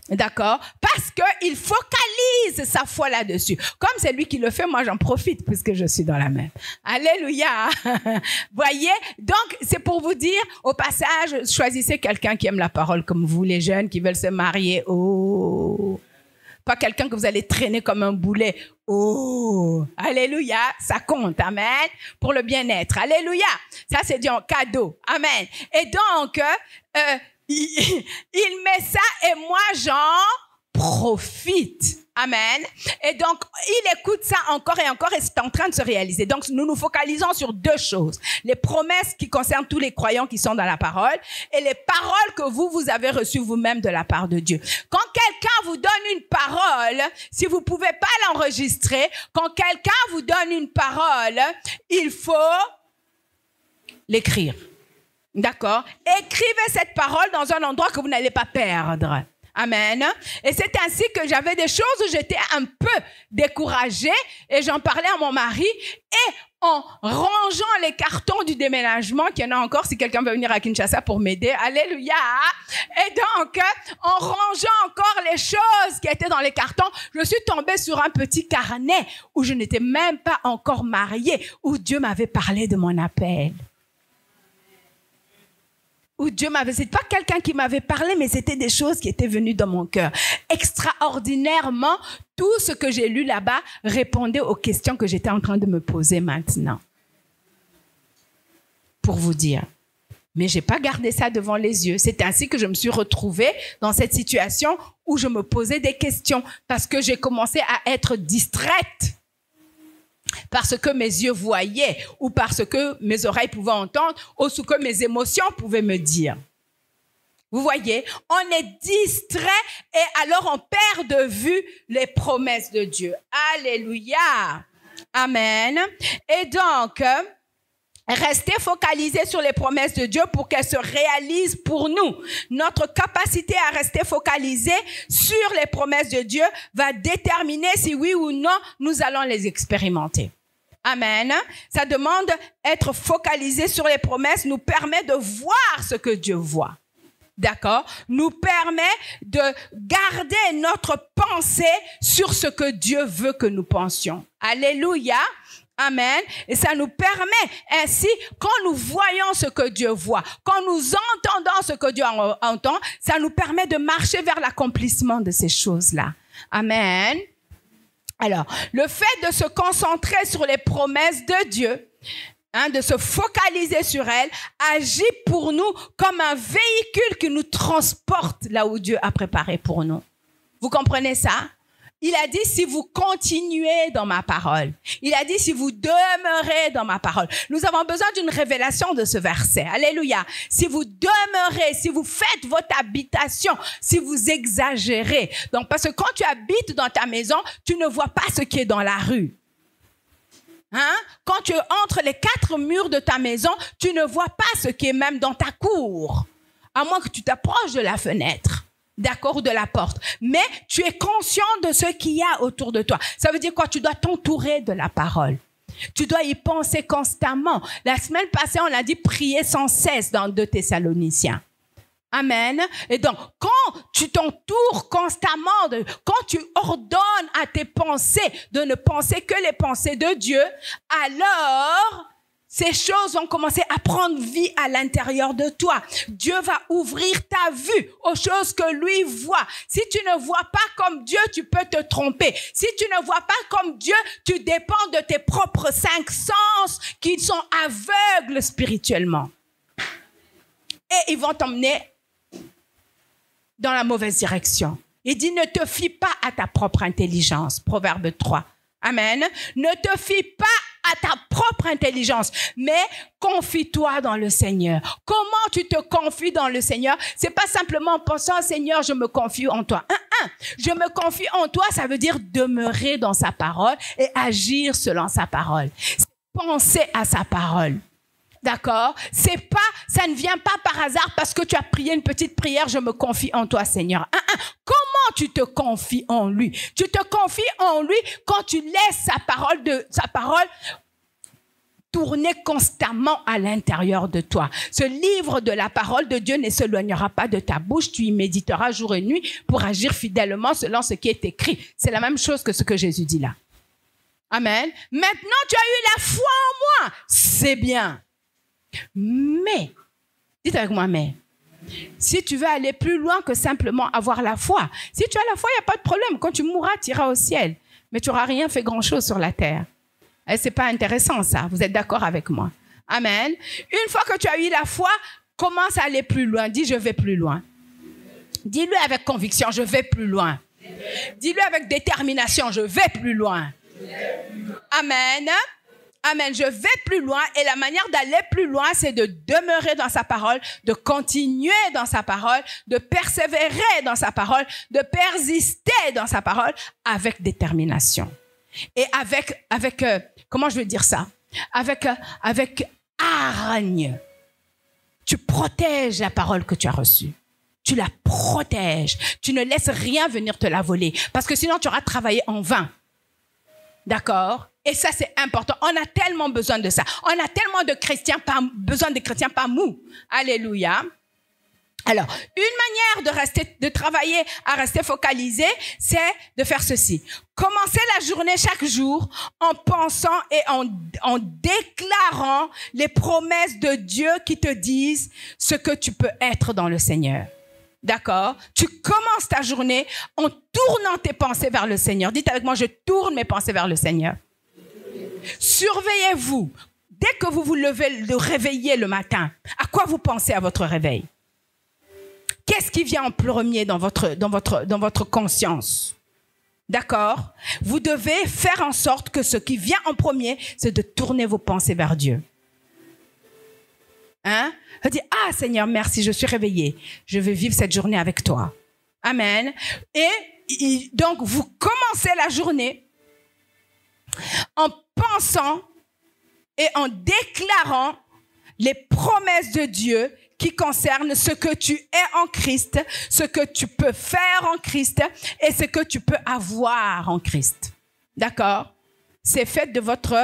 D'accord? Parce qu'il focalise sa foi là-dessus. Comme c'est lui qui le fait, moi j'en profite puisque je suis dans la même. Alléluia! Voyez? Donc, c'est pour vous dire, au passage, choisissez quelqu'un qui aime la parole comme vous, les jeunes qui veulent se marier. Oh! Pas quelqu'un que vous allez traîner comme un boulet. Oh! Alléluia! Ça compte. Amen. Pour le bien-être. Alléluia! Ça, c'est du cadeau. Amen. Et donc, il met ça et moi, j'en profite. Amen. Et donc, il écoute ça encore et encore et c'est en train de se réaliser. Donc, nous nous focalisons sur deux choses. Les promesses qui concernent tous les croyants qui sont dans la parole et les paroles que vous avez reçues vous-même de la part de Dieu. Quand quelqu'un vous donne une parole, si vous pouvez pas l'enregistrer, quand quelqu'un vous donne une parole, il faut l'écrire. D'accord? Écrivez cette parole dans un endroit que vous n'allez pas perdre. Amen. Et c'est ainsi que j'avais des choses où j'étais un peu découragée et j'en parlais à mon mari et en rangeant les cartons du déménagement, qu'il y en a encore si quelqu'un veut venir à Kinshasa pour m'aider, alléluia. Et donc, en rangeant encore les choses qui étaient dans les cartons, je suis tombée sur un petit carnet où je n'étais même pas encore mariée, où Dieu m'avait parlé de mon appel. Où Dieu m'avait, c'est pas quelqu'un qui m'avait parlé, mais c'était des choses qui étaient venues dans mon cœur. Extraordinairement, tout ce que j'ai lu là-bas répondait aux questions que j'étais en train de me poser maintenant. Pour vous dire. Mais j'ai pas gardé ça devant les yeux. C'est ainsi que je me suis retrouvée dans cette situation où je me posais des questions parce que j'ai commencé à être distraite. Parce que mes yeux voyaient ou parce que mes oreilles pouvaient entendre ou ce que mes émotions pouvaient me dire. Vous voyez, on est distrait et alors on perd de vue les promesses de Dieu. Alléluia. Amen. Et donc, restez focalisés sur les promesses de Dieu pour qu'elles se réalisent pour nous. Notre capacité à rester focalisés sur les promesses de Dieu va déterminer si oui ou non nous allons les expérimenter. Amen. Ça demande être focalisé sur les promesses, nous permet de voir ce que Dieu voit. D'accord? Nous permet de garder notre pensée sur ce que Dieu veut que nous pensions. Alléluia. Amen. Et ça nous permet ainsi, quand nous voyons ce que Dieu voit, quand nous entendons ce que Dieu entend, ça nous permet de marcher vers l'accomplissement de ces choses-là. Amen. Alors, le fait de se concentrer sur les promesses de Dieu, de se focaliser sur elles, agit pour nous comme un véhicule qui nous transporte là où Dieu a préparé pour nous. Vous comprenez ça? Il a dit, si vous continuez dans ma parole. Il a dit, si vous demeurez dans ma parole. Nous avons besoin d'une révélation de ce verset. Alléluia. Si vous demeurez, si vous faites votre habitation, si vous exagérez. Donc, parce que quand tu habites dans ta maison, tu ne vois pas ce qui est dans la rue. Quand tu entres les 4 murs de ta maison, tu ne vois pas ce qui est même dans ta cour. À moins que tu t'approches de la fenêtre. D'accord, ou de la porte. Mais tu es conscient de ce qu'il y a autour de toi. Ça veut dire quoi? Tu dois t'entourer de la parole. Tu dois y penser constamment. La semaine passée, on a dit prier sans cesse dans 2 Thessaloniciens. Amen. Et donc, quand tu t'entoures constamment, quand tu ordonnes à tes pensées de ne penser que les pensées de Dieu, alors ces choses vont commencer à prendre vie à l'intérieur de toi. Dieu va ouvrir ta vue aux choses que lui voit. Si tu ne vois pas comme Dieu, tu peux te tromper. Si tu ne vois pas comme Dieu, tu dépends de tes propres 5 sens qui sont aveugles spirituellement. Et ils vont t'emmener dans la mauvaise direction. Il dit, ne te fie pas à ta propre intelligence. Proverbe 3. Amen. Ne te fie pas à ta propre intelligence, mais confie-toi dans le Seigneur. Comment tu te confies dans le Seigneur? C'est pas simplement en pensant, Seigneur, je me confie en toi. Je me confie en toi, ça veut dire demeurer dans sa parole et agir selon sa parole. Penser à sa parole. D'accord? Ça ne vient pas par hasard parce que tu as prié une petite prière, je me confie en toi, Seigneur. Comment tu te confies en lui. Tu te confies en lui quand tu laisses sa parole tourner constamment à l'intérieur de toi. Ce livre de la parole de Dieu ne s'éloignera pas de ta bouche. Tu y méditeras jour et nuit pour agir fidèlement selon ce qui est écrit. C'est la même chose que ce que Jésus dit là. Amen. Maintenant, tu as eu la foi en moi. C'est bien. Mais, dites avec moi, mais. Si tu veux aller plus loin que simplement avoir la foi. Si tu as la foi, il n'y a pas de problème. Quand tu mourras, tu iras au ciel. Mais tu n'auras rien fait grand-chose sur la terre. Et ce n'est pas intéressant, ça. Vous êtes d'accord avec moi? Amen. Une fois que tu as eu la foi, commence à aller plus loin. Dis, je vais plus loin. Dis-le avec conviction, je vais plus loin. Dis-le avec détermination, je vais plus loin. Amen. Amen. Je vais plus loin et la manière d'aller plus loin, c'est de demeurer dans sa parole, de continuer dans sa parole, de persévérer dans sa parole, de persister dans sa parole avec détermination. Et avec comment je vais dire ça? Avec hargne. Tu protèges la parole que tu as reçue. Tu la protèges. Tu ne laisses rien venir te la voler. Parce que sinon, tu auras travaillé en vain. D'accord? Et ça, c'est important. On a tellement besoin de ça. On a tellement besoin de chrétiens pas mous. Alléluia. Alors, une manière de travailler à rester focalisé, c'est de faire ceci. Commencer la journée chaque jour en pensant et en déclarant les promesses de Dieu qui te disent ce que tu peux être dans le Seigneur. D'accord? Tu commences ta journée en tournant tes pensées vers le Seigneur. Dites avec moi, je tourne mes pensées vers le Seigneur. Surveillez-vous. Dès que vous vous levez, le réveillez le matin, à quoi vous pensez à votre réveil? Qu'est-ce qui vient en premier dans votre conscience? D'accord? Vous devez faire en sorte que ce qui vient en premier, c'est de tourner vos pensées vers Dieu. Hein? Vous dites, ah Seigneur, merci, je suis réveillé. Je vais vivre cette journée avec toi. Amen. Et donc, vous commencez la journée en pensant et en déclarant les promesses de Dieu qui concernent ce que tu es en Christ, ce que tu peux faire en Christ et ce que tu peux avoir en Christ. D'accord? C'est fait de votre...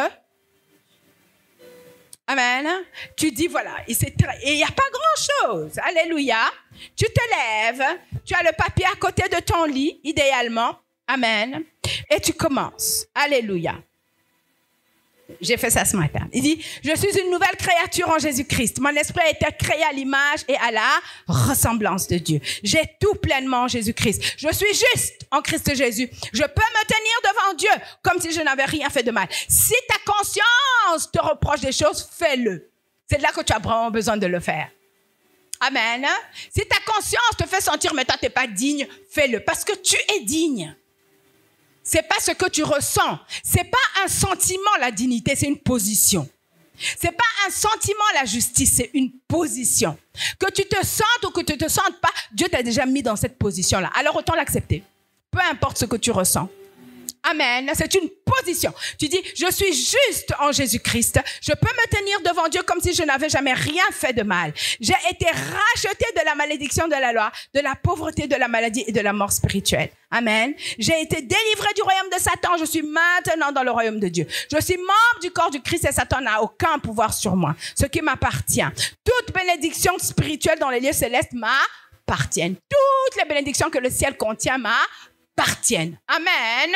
Amen. Tu dis, voilà, et il n'y a pas grand-chose. Alléluia. Tu te lèves, tu as le papier à côté de ton lit, idéalement. Amen. Et tu commences. Alléluia. J'ai fait ça ce matin. Il dit, je suis une nouvelle créature en Jésus-Christ. Mon esprit a été créé à l'image et à la ressemblance de Dieu. J'ai tout pleinement en Jésus-Christ. Je suis juste en Christ Jésus. Je peux me tenir devant Dieu comme si je n'avais rien fait de mal. Si ta conscience te reproche des choses, fais-le. C'est là que tu as vraiment besoin de le faire. Amen. Si ta conscience te fait sentir, mais toi, tu n'es pas digne, fais-le. Parce que tu es digne. C'est pas ce que tu ressens. C'est pas un sentiment, la dignité, c'est une position. C'est pas un sentiment, la justice, c'est une position. Que tu te sentes ou que tu te sentes pas, Dieu t'a déjà mis dans cette position-là. Alors autant l'accepter. Peu importe ce que tu ressens. Amen. C'est une position. Tu dis, je suis juste en Jésus-Christ. Je peux me tenir devant Dieu comme si je n'avais jamais rien fait de mal. J'ai été racheté de la malédiction de la loi, de la pauvreté, de la maladie et de la mort spirituelle. Amen. J'ai été délivré du royaume de Satan. Je suis maintenant dans le royaume de Dieu. Je suis membre du corps du Christ et Satan n'a aucun pouvoir sur moi. Ce qui m'appartient. Toute bénédiction spirituelle dans les lieux célestes m'appartiennent. Toutes les bénédictions que le ciel contient m'appartiennent. Amen.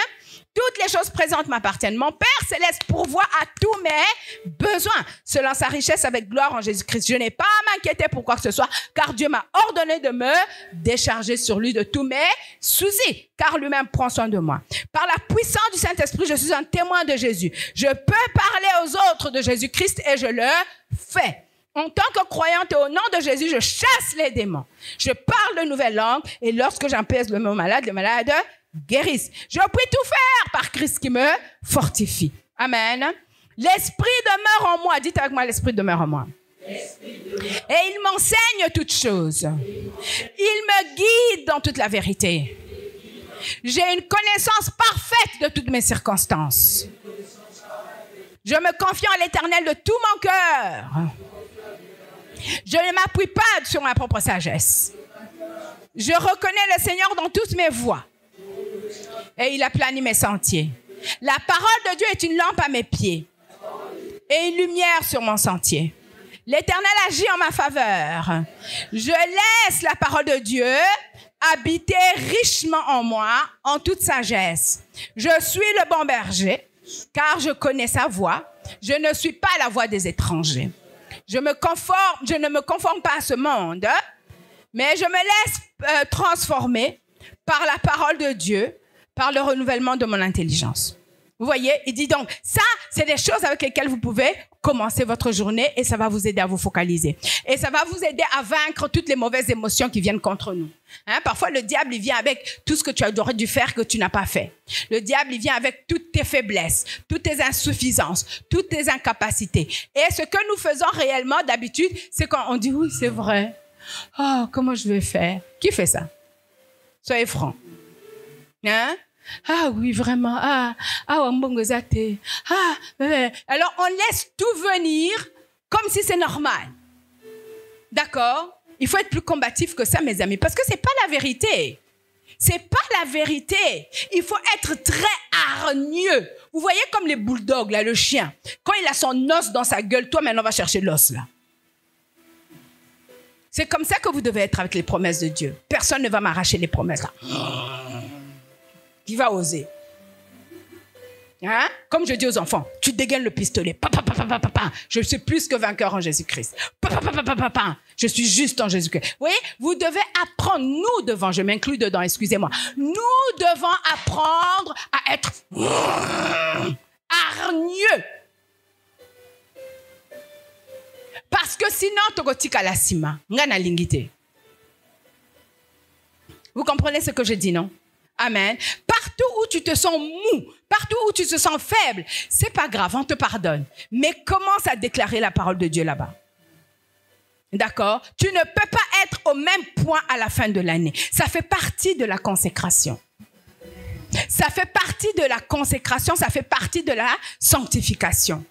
Toutes les choses présentes m'appartiennent. Mon Père céleste pourvoit à tous mes besoins, selon sa richesse avec gloire en Jésus-Christ. Je n'ai pas à m'inquiéter pour quoi que ce soit, car Dieu m'a ordonné de me décharger sur lui de tous mes soucis, car lui-même prend soin de moi. Par la puissance du Saint-Esprit, je suis un témoin de Jésus. Je peux parler aux autres de Jésus-Christ et je le fais. En tant que croyante et au nom de Jésus, je chasse les démons. Je parle de nouvelles langues et lorsque j'apaise le malade guérissent. Je puis tout faire par Christ qui me fortifie. Amen. L'Esprit demeure en moi. Dites avec moi, l'Esprit demeure en moi. Et il m'enseigne toutes choses. Il me guide dans toute la vérité. J'ai une connaissance parfaite de toutes mes circonstances. Je me confie en l'Éternel de tout mon cœur. Je ne m'appuie pas sur ma propre sagesse. Je reconnais le Seigneur dans toutes mes voies. Et il a plani mes sentiers. La parole de Dieu est une lampe à mes pieds et une lumière sur mon sentier. L'Éternel agit en ma faveur. Je laisse la parole de Dieu habiter richement en moi, en toute sagesse. Je suis le bon berger, car je connais sa voix. Je ne suis pas la voix des étrangers. Je ne me conforme pas à ce monde, mais je me laisse transformer par la parole de Dieu, par le renouvellement de mon intelligence. Vous voyez, il dit donc, ça, c'est des choses avec lesquelles vous pouvez commencer votre journée et ça va vous aider à vous focaliser. Et ça va vous aider à vaincre toutes les mauvaises émotions qui viennent contre nous. Parfois, le diable, il vient avec tout ce que tu aurais dû faire que tu n'as pas fait. Le diable, il vient avec toutes tes faiblesses, toutes tes insuffisances, toutes tes incapacités. Et ce que nous faisons réellement d'habitude, c'est quand on dit, oui, c'est vrai. Oh, comment je vais faire? Qui fait ça? Soyez francs. Ah oui, vraiment. Alors on laisse tout venir comme si c'est normal. D'accord? Il faut être plus combatif que ça, mes amis, parce que c'est pas la vérité. C'est pas la vérité. Il faut être très hargneux. Vous voyez comme les bulldogs, là, le chien. Quand il a son os dans sa gueule, toi maintenant va chercher l'os là. C'est comme ça que vous devez être avec les promesses de Dieu. Personne ne va m'arracher les promesses là. Qui va oser? Comme je dis aux enfants, tu dégaines le pistolet. Je suis plus que vainqueur en Jésus-Christ. Je suis juste en Jésus-Christ. Oui, vous devez apprendre, nous devons, je m'inclus dedans, excusez-moi. Nous devons apprendre à être hargneux. Parce que sinon, togotika la sima, ngana lingite. Vous comprenez ce que je dis, non? Amen. Partout où tu te sens mou, partout où tu te sens faible, c'est pas grave, on te pardonne. Mais commence à déclarer la parole de Dieu là-bas. D'accord? Tu ne peux pas être au même point à la fin de l'année. Ça fait partie de la consécration. Ça fait partie de la consécration, ça fait partie de la sanctification.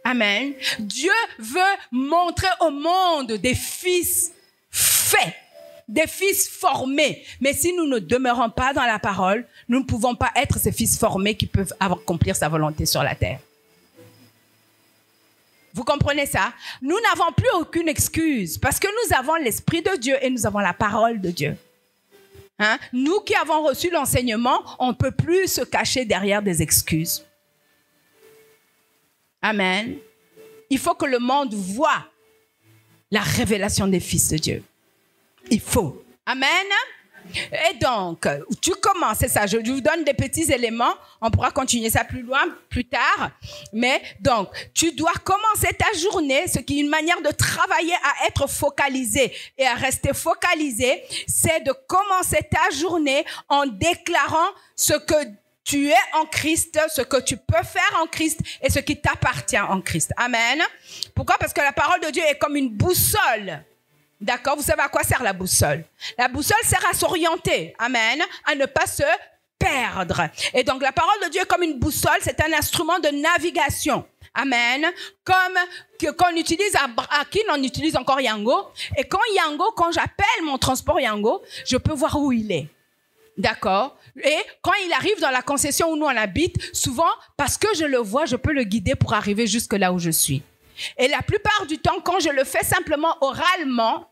Amen. Dieu veut montrer au monde des fils faits, des fils formés. Mais si nous ne demeurons pas dans la parole, nous ne pouvons pas être ces fils formés qui peuvent accomplir sa volonté sur la terre. Vous comprenez ça? Nous n'avons plus aucune excuse parce que nous avons l'Esprit de Dieu et nous avons la parole de Dieu. Nous qui avons reçu l'enseignement, on ne peut plus se cacher derrière des excuses. Amen. Il faut que le monde voie la révélation des fils de Dieu. Il faut. Amen. Et donc, tu commences, c'est ça, je vous donne des petits éléments, on pourra continuer ça plus loin, plus tard. Mais donc, tu dois commencer ta journée, ce qui est une manière de travailler à être focalisé et à rester focalisé, c'est de commencer ta journée en déclarant ce que tu es en Christ, ce que tu peux faire en Christ et ce qui t'appartient en Christ. Amen. Pourquoi? Parce que la parole de Dieu est comme une boussole. D'accord? Vous savez à quoi sert la boussole? La boussole sert à s'orienter. Amen. À ne pas se perdre. Et donc, la parole de Dieu est comme une boussole. C'est un instrument de navigation. Amen. Comme qu'on utilise à Kin, on utilise encore Yango. Et quand j'appelle mon transport Yango, je peux voir où il est. D'accord? Et quand il arrive dans la concession où nous on habite, souvent, parce que je le vois, je peux le guider pour arriver jusque là où je suis. Et la plupart du temps, quand je le fais simplement oralement,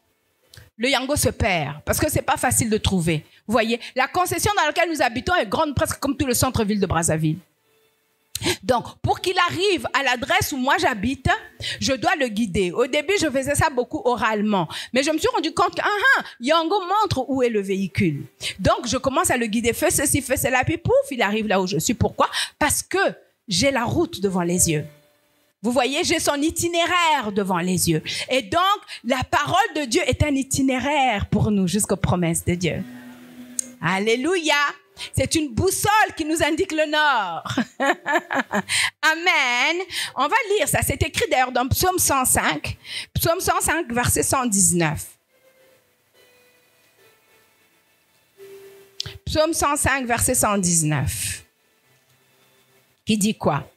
le Yango se perd parce que c'est pas facile de trouver. Vous voyez, la concession dans laquelle nous habitons est grande, presque comme tout le centre-ville de Brazzaville. Donc, pour qu'il arrive à l'adresse où moi j'habite, je dois le guider. Au début, je faisais ça beaucoup oralement. Mais je me suis rendu compte que Yango montre où est le véhicule. Donc, je commence à le guider. Fais ceci, fais cela. Puis pouf, il arrive là où je suis. Pourquoi? Parce que j'ai la route devant les yeux. Vous voyez, j'ai son itinéraire devant les yeux. Et donc, la parole de Dieu est un itinéraire pour nous jusqu'aux promesses de Dieu. Alléluia! C'est une boussole qui nous indique le nord. Amen. On va lire ça. C'est écrit d'ailleurs dans Psaume 105. Psaume 105, verset 119. Psaume 105, verset 119. Qui dit quoi?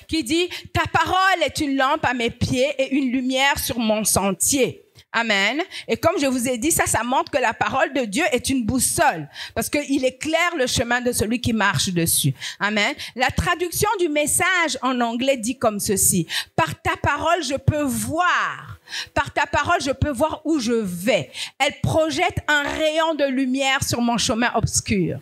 Qui dit, ta parole est une lampe à mes pieds et une lumière sur mon sentier. Amen. Et comme je vous ai dit, ça montre que la parole de Dieu est une boussole parce qu'il éclaire le chemin de celui qui marche dessus. Amen. La traduction du message en anglais dit comme ceci. Par ta parole, je peux voir. Par ta parole, je peux voir où je vais. Elle projette un rayon de lumière sur mon chemin obscur.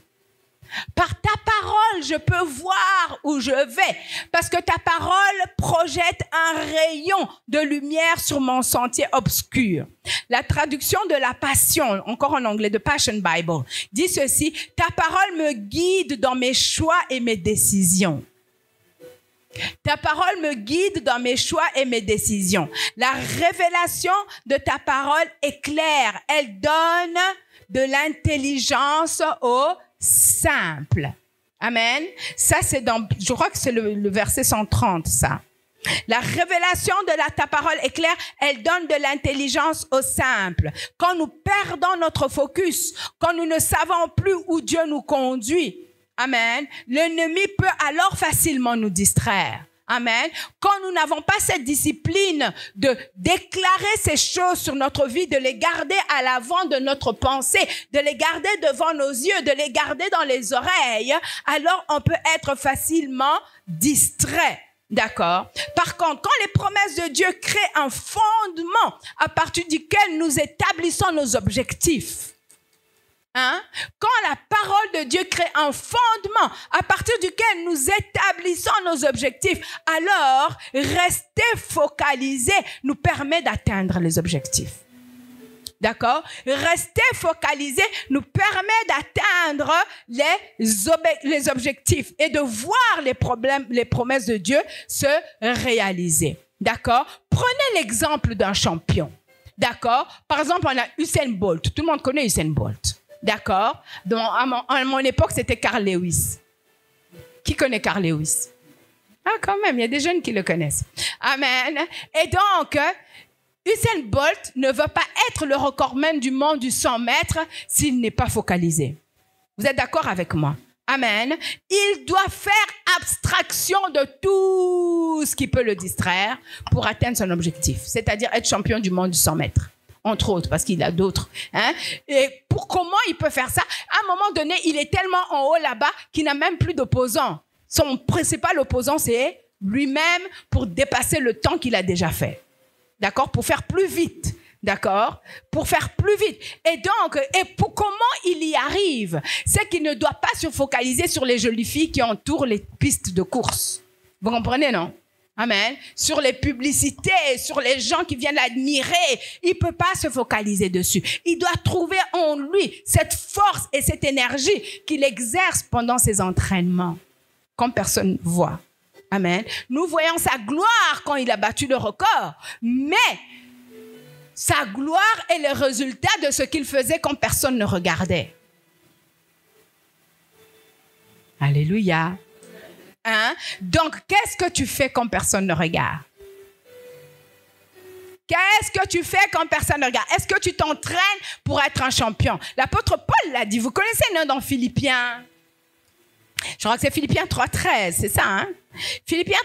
Par ta parole, je peux voir où je vais, parce que ta parole projette un rayon de lumière sur mon sentier obscur. La traduction de la Passion, encore en anglais, de Passion Bible, dit ceci: ta parole me guide dans mes choix et mes décisions. Ta parole me guide dans mes choix et mes décisions. La révélation de ta parole est claire. Elle donne de l'intelligence aux simples. Amen. Ça, c'est dans, je crois que c'est le verset 130, ça. La révélation de ta parole est claire. Elle donne de l'intelligence aux simples. Quand nous perdons notre focus, quand nous ne savons plus où Dieu nous conduit, amen, l'ennemi peut alors facilement nous distraire. Amen. Quand nous n'avons pas cette discipline de déclarer ces choses sur notre vie, de les garder à l'avant de notre pensée, de les garder devant nos yeux, de les garder dans les oreilles, alors on peut être facilement distrait. D'accord? Par contre, quand les promesses de Dieu créent un fondement à partir duquel nous établissons nos objectifs, quand la parole de Dieu crée un fondement à partir duquel nous établissons nos objectifs, alors rester focalisé nous permet d'atteindre les objectifs. D'accord? Rester focalisé nous permet d'atteindre les objectifs et de voir les promesses de Dieu se réaliser. D'accord? Prenez l'exemple d'un champion. D'accord? Par exemple, on a Usain Bolt. Tout le monde connaît Usain Bolt. D'accord? À mon époque, c'était Carl Lewis. Qui connaît Carl Lewis? Ah, quand même, il y a des jeunes qui le connaissent. Amen. Et donc, Usain Bolt ne veut pas être le recordman du monde du 100 mètres s'il n'est pas focalisé. Vous êtes d'accord avec moi? Amen. Il doit faire abstraction de tout ce qui peut le distraire pour atteindre son objectif, c'est-à-dire être champion du monde du 100 mètres. Entre autres, parce qu'il a d'autres. Et comment il peut faire ça? À un moment donné, il est tellement en haut là-bas qu'il n'a même plus d'opposant. Son principal opposant, c'est lui-même pour dépasser le temps qu'il a déjà fait. D'accord? Pour faire plus vite. D'accord? Pour faire plus vite. Et donc, comment il y arrive? C'est qu'il ne doit pas se focaliser sur les jolies filles qui entourent les pistes de course. Vous comprenez, non? Amen. Sur les publicités, sur les gens qui viennent l'admirer. Il ne peut pas se focaliser dessus. Il doit trouver en lui cette force et cette énergie qu'il exerce pendant ses entraînements, quand personne ne voit. Amen. Nous voyons sa gloire quand il a battu le record, mais sa gloire est le résultat de ce qu'il faisait quand personne ne regardait. Alléluia. Donc, qu'est-ce que tu fais quand personne ne regarde? Qu'est-ce que tu fais quand personne ne regarde? Est-ce que tu t'entraînes pour être un champion? L'apôtre Paul l'a dit. Vous connaissez, non, dans Philippiens? Je crois que c'est Philippiens 3.13, c'est ça, hein? Philippiens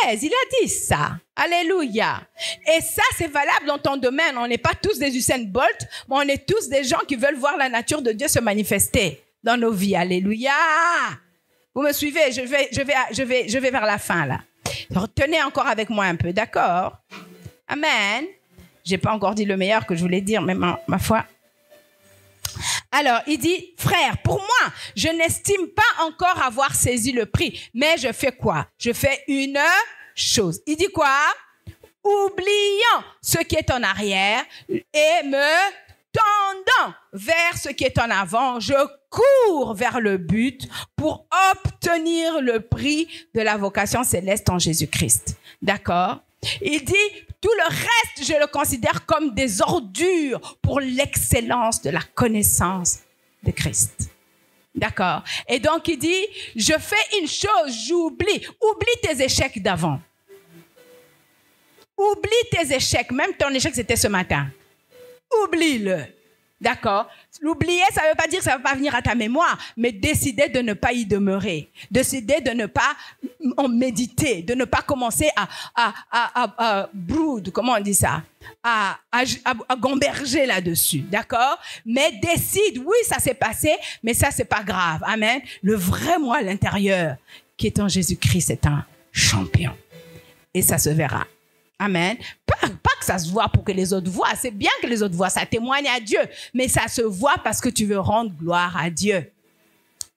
3.13, il a dit ça. Alléluia. Et ça, c'est valable dans ton domaine. On n'est pas tous des Usain Bolt, mais on est tous des gens qui veulent voir la nature de Dieu se manifester dans nos vies. Alléluia. Vous me suivez? Je vais vers la fin, là. Retenez encore avec moi un peu, d'accord? Amen. J'ai pas encore dit le meilleur que je voulais dire, mais ma foi. Alors, il dit, frère, pour moi, je n'estime pas encore avoir saisi le prix, mais je fais quoi? Je fais une chose. Il dit quoi? Oubliant ce qui est en arrière et me tendant vers ce qui est en avant, je cours vers le but pour obtenir le prix de la vocation céleste en Jésus-Christ. D'accord? Il dit, tout le reste, je le considère comme des ordures pour l'excellence de la connaissance de Christ. D'accord? Et donc, il dit, je fais une chose, oublie tes échecs d'avant. Oublie tes échecs, même ton échec, c'était ce matin. Oublie-le. D'accord? L'oublier, ça ne veut pas dire que ça ne va pas venir à ta mémoire, mais décider de ne pas y demeurer. Décider de ne pas en méditer, de ne pas commencer à brood, comment on dit ça? À gamberger là-dessus, d'accord? Mais décide, oui, ça s'est passé, mais ça, c'est pas grave. Amen. Le vrai moi à l'intérieur, qui est en Jésus-Christ, est un champion. Et ça se verra. Amen. Pas que ça se voit pour que les autres voient. C'est bien que les autres voient. Ça témoigne à Dieu. Mais ça se voit parce que tu veux rendre gloire à Dieu.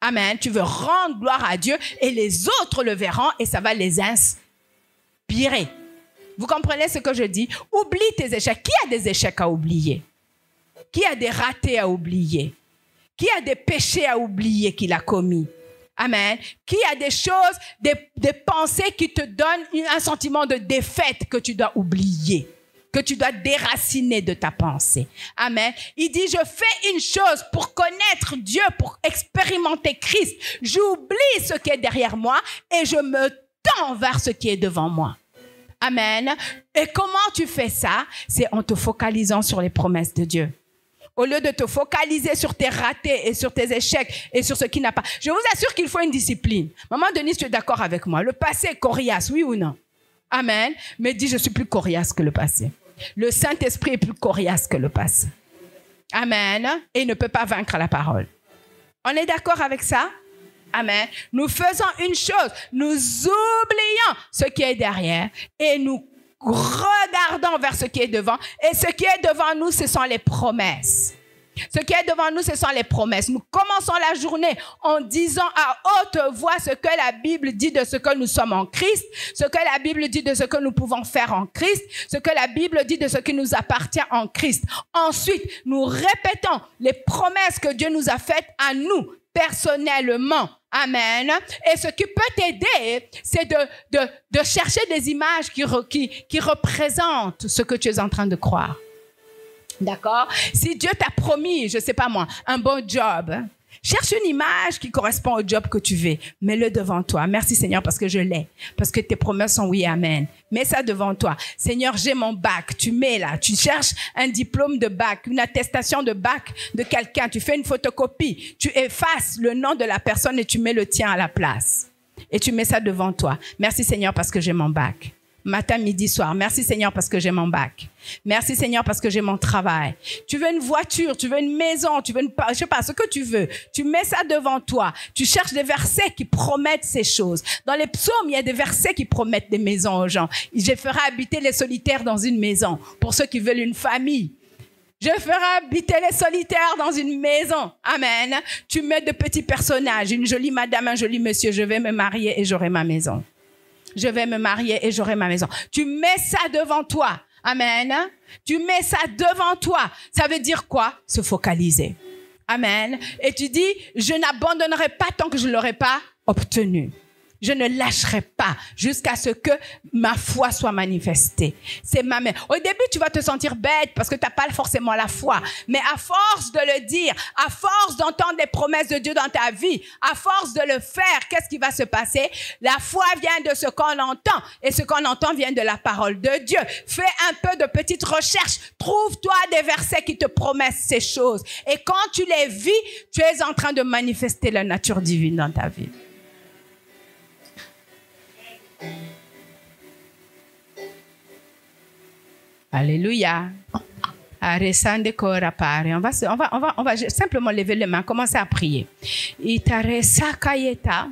Amen. Tu veux rendre gloire à Dieu et les autres le verront et ça va les inspirer. Vous comprenez ce que je dis? Oublie tes échecs. Qui a des échecs à oublier? Qui a des ratés à oublier? Qui a des péchés à oublier qu'il a commis? Amen. Qui a des choses, des pensées qui te donnent un sentiment de défaite que tu dois oublier, que tu dois déraciner de ta pensée. Amen. Il dit, je fais une chose pour connaître Dieu, pour expérimenter Christ. J'oublie ce qui est derrière moi et je me tends vers ce qui est devant moi. Amen. Et comment tu fais ça? C'est en te focalisant sur les promesses de Dieu. Au lieu de te focaliser sur tes ratés et sur tes échecs et sur ce qui n'a pas. Je vous assure qu'il faut une discipline. Maman Denise, tu es d'accord avec moi? Le passé est coriace, oui ou non? Amen. Mais dis, je suis plus coriace que le passé. Le Saint-Esprit est plus coriace que le passé. Amen. Et il ne peut pas vaincre la parole. On est d'accord avec ça? Amen. Nous faisons une chose. Nous oublions ce qui est derrière et nous regardons vers ce qui est devant. Et ce qui est devant nous, ce sont les promesses. Ce qui est devant nous, ce sont les promesses. Nous commençons la journée en disant à haute voix ce que la Bible dit de ce que nous sommes en Christ, ce que la Bible dit de ce que nous pouvons faire en Christ, ce que la Bible dit de ce qui nous appartient en Christ. Ensuite, nous répétons les promesses que Dieu nous a faites à nous personnellement. Amen. Et ce qui peut t'aider, c'est de chercher des images qui représentent ce que tu es en train de croire. D'accord? Si Dieu t'a promis, je ne sais pas moi, un bon job, cherche une image qui correspond au job que tu veux. Mets-le devant toi. Merci Seigneur parce que je l'ai. Parce que tes promesses sont oui, amen. Mets ça devant toi. Seigneur, j'ai mon bac. Tu mets là. Tu cherches un diplôme de bac, une attestation de bac de quelqu'un. Tu fais une photocopie. Tu effaces le nom de la personne et tu mets le tien à la place. Et tu mets ça devant toi. Merci Seigneur parce que j'ai mon bac. Matin, midi, soir. Merci Seigneur parce que j'ai mon bac. Merci Seigneur parce que j'ai mon travail. Tu veux une voiture, tu veux une maison, tu veux je sais pas, ce que tu veux. Tu mets ça devant toi. Tu cherches des versets qui promettent ces choses. Dans les psaumes, il y a des versets qui promettent des maisons aux gens. Je ferai habiter les solitaires dans une maison. Pour ceux qui veulent une famille. Je ferai habiter les solitaires dans une maison. Amen. Tu mets de petits personnages. Une jolie madame, un joli monsieur. Je vais me marier et j'aurai ma maison. Je vais me marier et j'aurai ma maison. Tu mets ça devant toi. Amen. Tu mets ça devant toi. Ça veut dire quoi? Se focaliser. Amen. Et tu dis, je n'abandonnerai pas tant que je ne l'aurai pas obtenu. Je ne lâcherai pas jusqu'à ce que ma foi soit manifestée. C'est ma mère. Au début, tu vas te sentir bête parce que tu n'as pas forcément la foi. Mais à force de le dire, à force d'entendre des promesses de Dieu dans ta vie, à force de le faire, qu'est-ce qui va se passer? La foi vient de ce qu'on entend. Et ce qu'on entend vient de la parole de Dieu. Fais un peu de petite recherche. Trouve-toi des versets qui te promettent ces choses. Et quand tu les vis, tu es en train de manifester la nature divine dans ta vie. Alléluia. Aresande kora pare. On va simplement lever les mains, commencer à prier. Itaresa kayeta.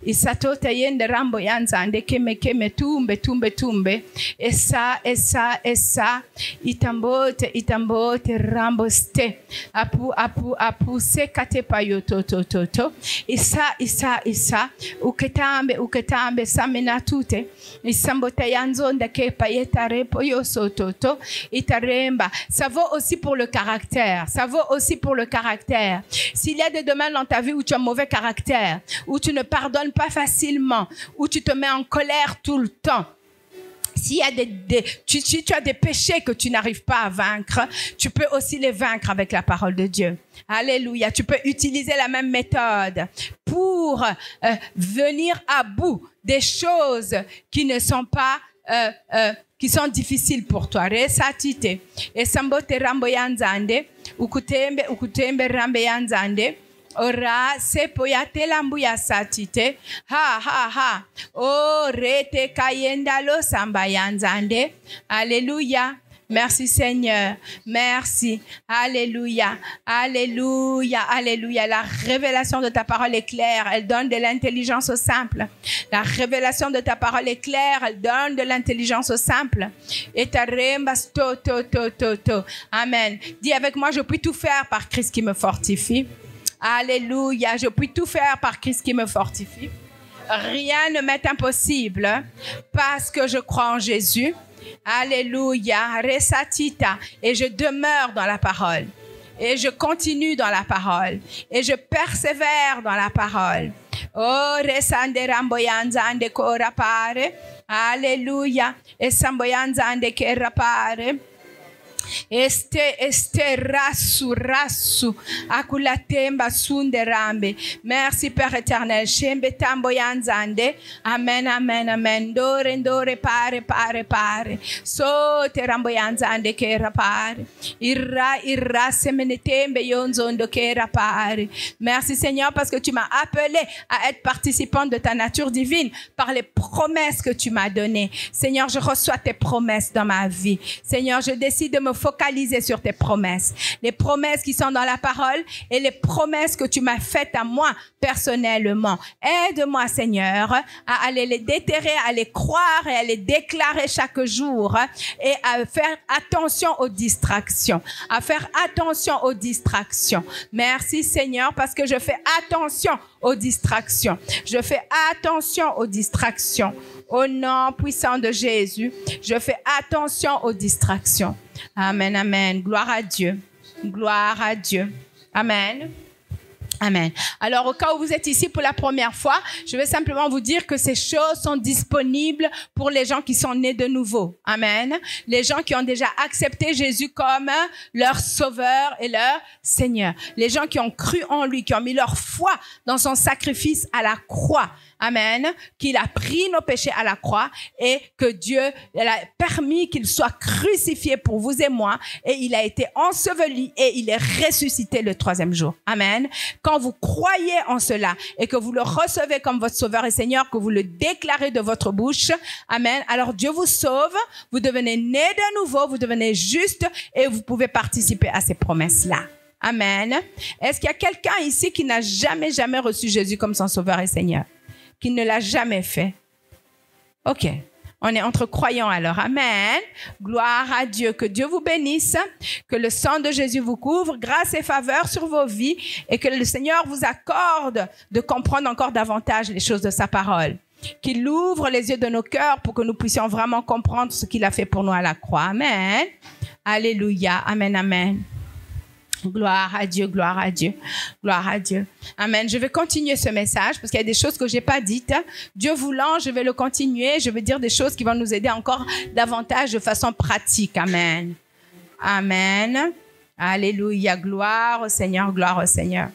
Isato tayende rambo yanzande keme tumbe. Esa. Itambote rambo ste. Apu sekate payo to. Isa. Uketambe samina tute. Isambote yanzonde ke payeta repo yosototo. Itaremba. Ça vaut aussi pour le caractère. S'il y a des domaines dans ta vie où tu as un mauvais caractère, où tu ne pardonnes pas facilement, où tu te mets en colère tout le temps, s'il y a si tu as des péchés que tu n'arrives pas à vaincre, tu peux aussi les vaincre avec la parole de Dieu. Alléluia. Tu peux utiliser la même méthode pour venir à bout des choses qui ne sont pas qui sont difficiles pour toi. Resatite. Esambote rambo yanzande. Ukutembe rambe yanzande. Ora sepo ya telambu ya satite. Ha. Oh rete kayenda lo samba yanzande. Alléluia. Merci Seigneur, merci, alléluia, alléluia, alléluia. La révélation de ta parole est claire, elle donne de l'intelligence aux simples. La révélation de ta parole est claire, elle donne de l'intelligence aux simples. Et ta rembas to. Amen. Dis avec moi, je puis tout faire par Christ qui me fortifie. Alléluia, je puis tout faire par Christ qui me fortifie. Rien ne m'est impossible parce que je crois en Jésus. Alléluia, resatita, et je demeure dans la parole, et je continue dans la parole, et je persévère dans la parole. Oh, resande ramboyanza ande kora pare, alléluia, et samboyanza ande kera pare. Este rasu akulatemba sunderambe. Merci Père éternel. Shembe tambo yanzande. Amen. Ndore pare. So terambo yanzande kera pare. Irra semenetembe yonzondo kera pare. Merci Seigneur parce que tu m'as appelé à être participante de ta nature divine par les promesses que tu m'as données. Seigneur, je reçois tes promesses dans ma vie. Seigneur, je décide de me focaliser sur tes promesses. Les promesses qui sont dans la parole et les promesses que tu m'as faites à moi personnellement. Aide-moi, Seigneur, à aller les déterrer, à les croire et à les déclarer chaque jour et à faire attention aux distractions. Merci, Seigneur, parce que je fais attention aux distractions. Au nom puissant de Jésus, je fais attention aux distractions. Amen. Gloire à Dieu. Amen. Alors, au cas où vous êtes ici pour la première fois, je vais simplement vous dire que ces choses sont disponibles pour les gens qui sont nés de nouveau. Amen. Les gens qui ont déjà accepté Jésus comme leur sauveur et leur Seigneur. Les gens qui ont cru en lui, qui ont mis leur foi dans son sacrifice à la croix. Amen. Qu'il a pris nos péchés à la croix et que Dieu a permis qu'il soit crucifié pour vous et moi et il a été enseveli et il est ressuscité le 3e jour. Amen. Quand vous croyez en cela et que vous le recevez comme votre sauveur et Seigneur, que vous le déclarez de votre bouche, amen, alors Dieu vous sauve, vous devenez né de nouveau, vous devenez juste et vous pouvez participer à ces promesses-là. Amen. Est-ce qu'il y a quelqu'un ici qui n'a jamais reçu Jésus comme son sauveur et Seigneur? Qui ne l'a jamais fait? Ok. On est entre croyants alors. Amen. Gloire à Dieu. Que Dieu vous bénisse. Que le sang de Jésus vous couvre. Grâce et faveur sur vos vies. Et que le Seigneur vous accorde de comprendre encore davantage les choses de sa parole. Qu'il ouvre les yeux de nos cœurs pour que nous puissions vraiment comprendre ce qu'il a fait pour nous à la croix. Amen. Alléluia. Amen. Gloire à Dieu. Amen. Je vais continuer ce message parce qu'il y a des choses que j'ai pas dites. Dieu voulant, je vais le continuer. Je vais dire des choses qui vont nous aider encore davantage de façon pratique. Amen. Alléluia. Gloire au Seigneur. Gloire au Seigneur.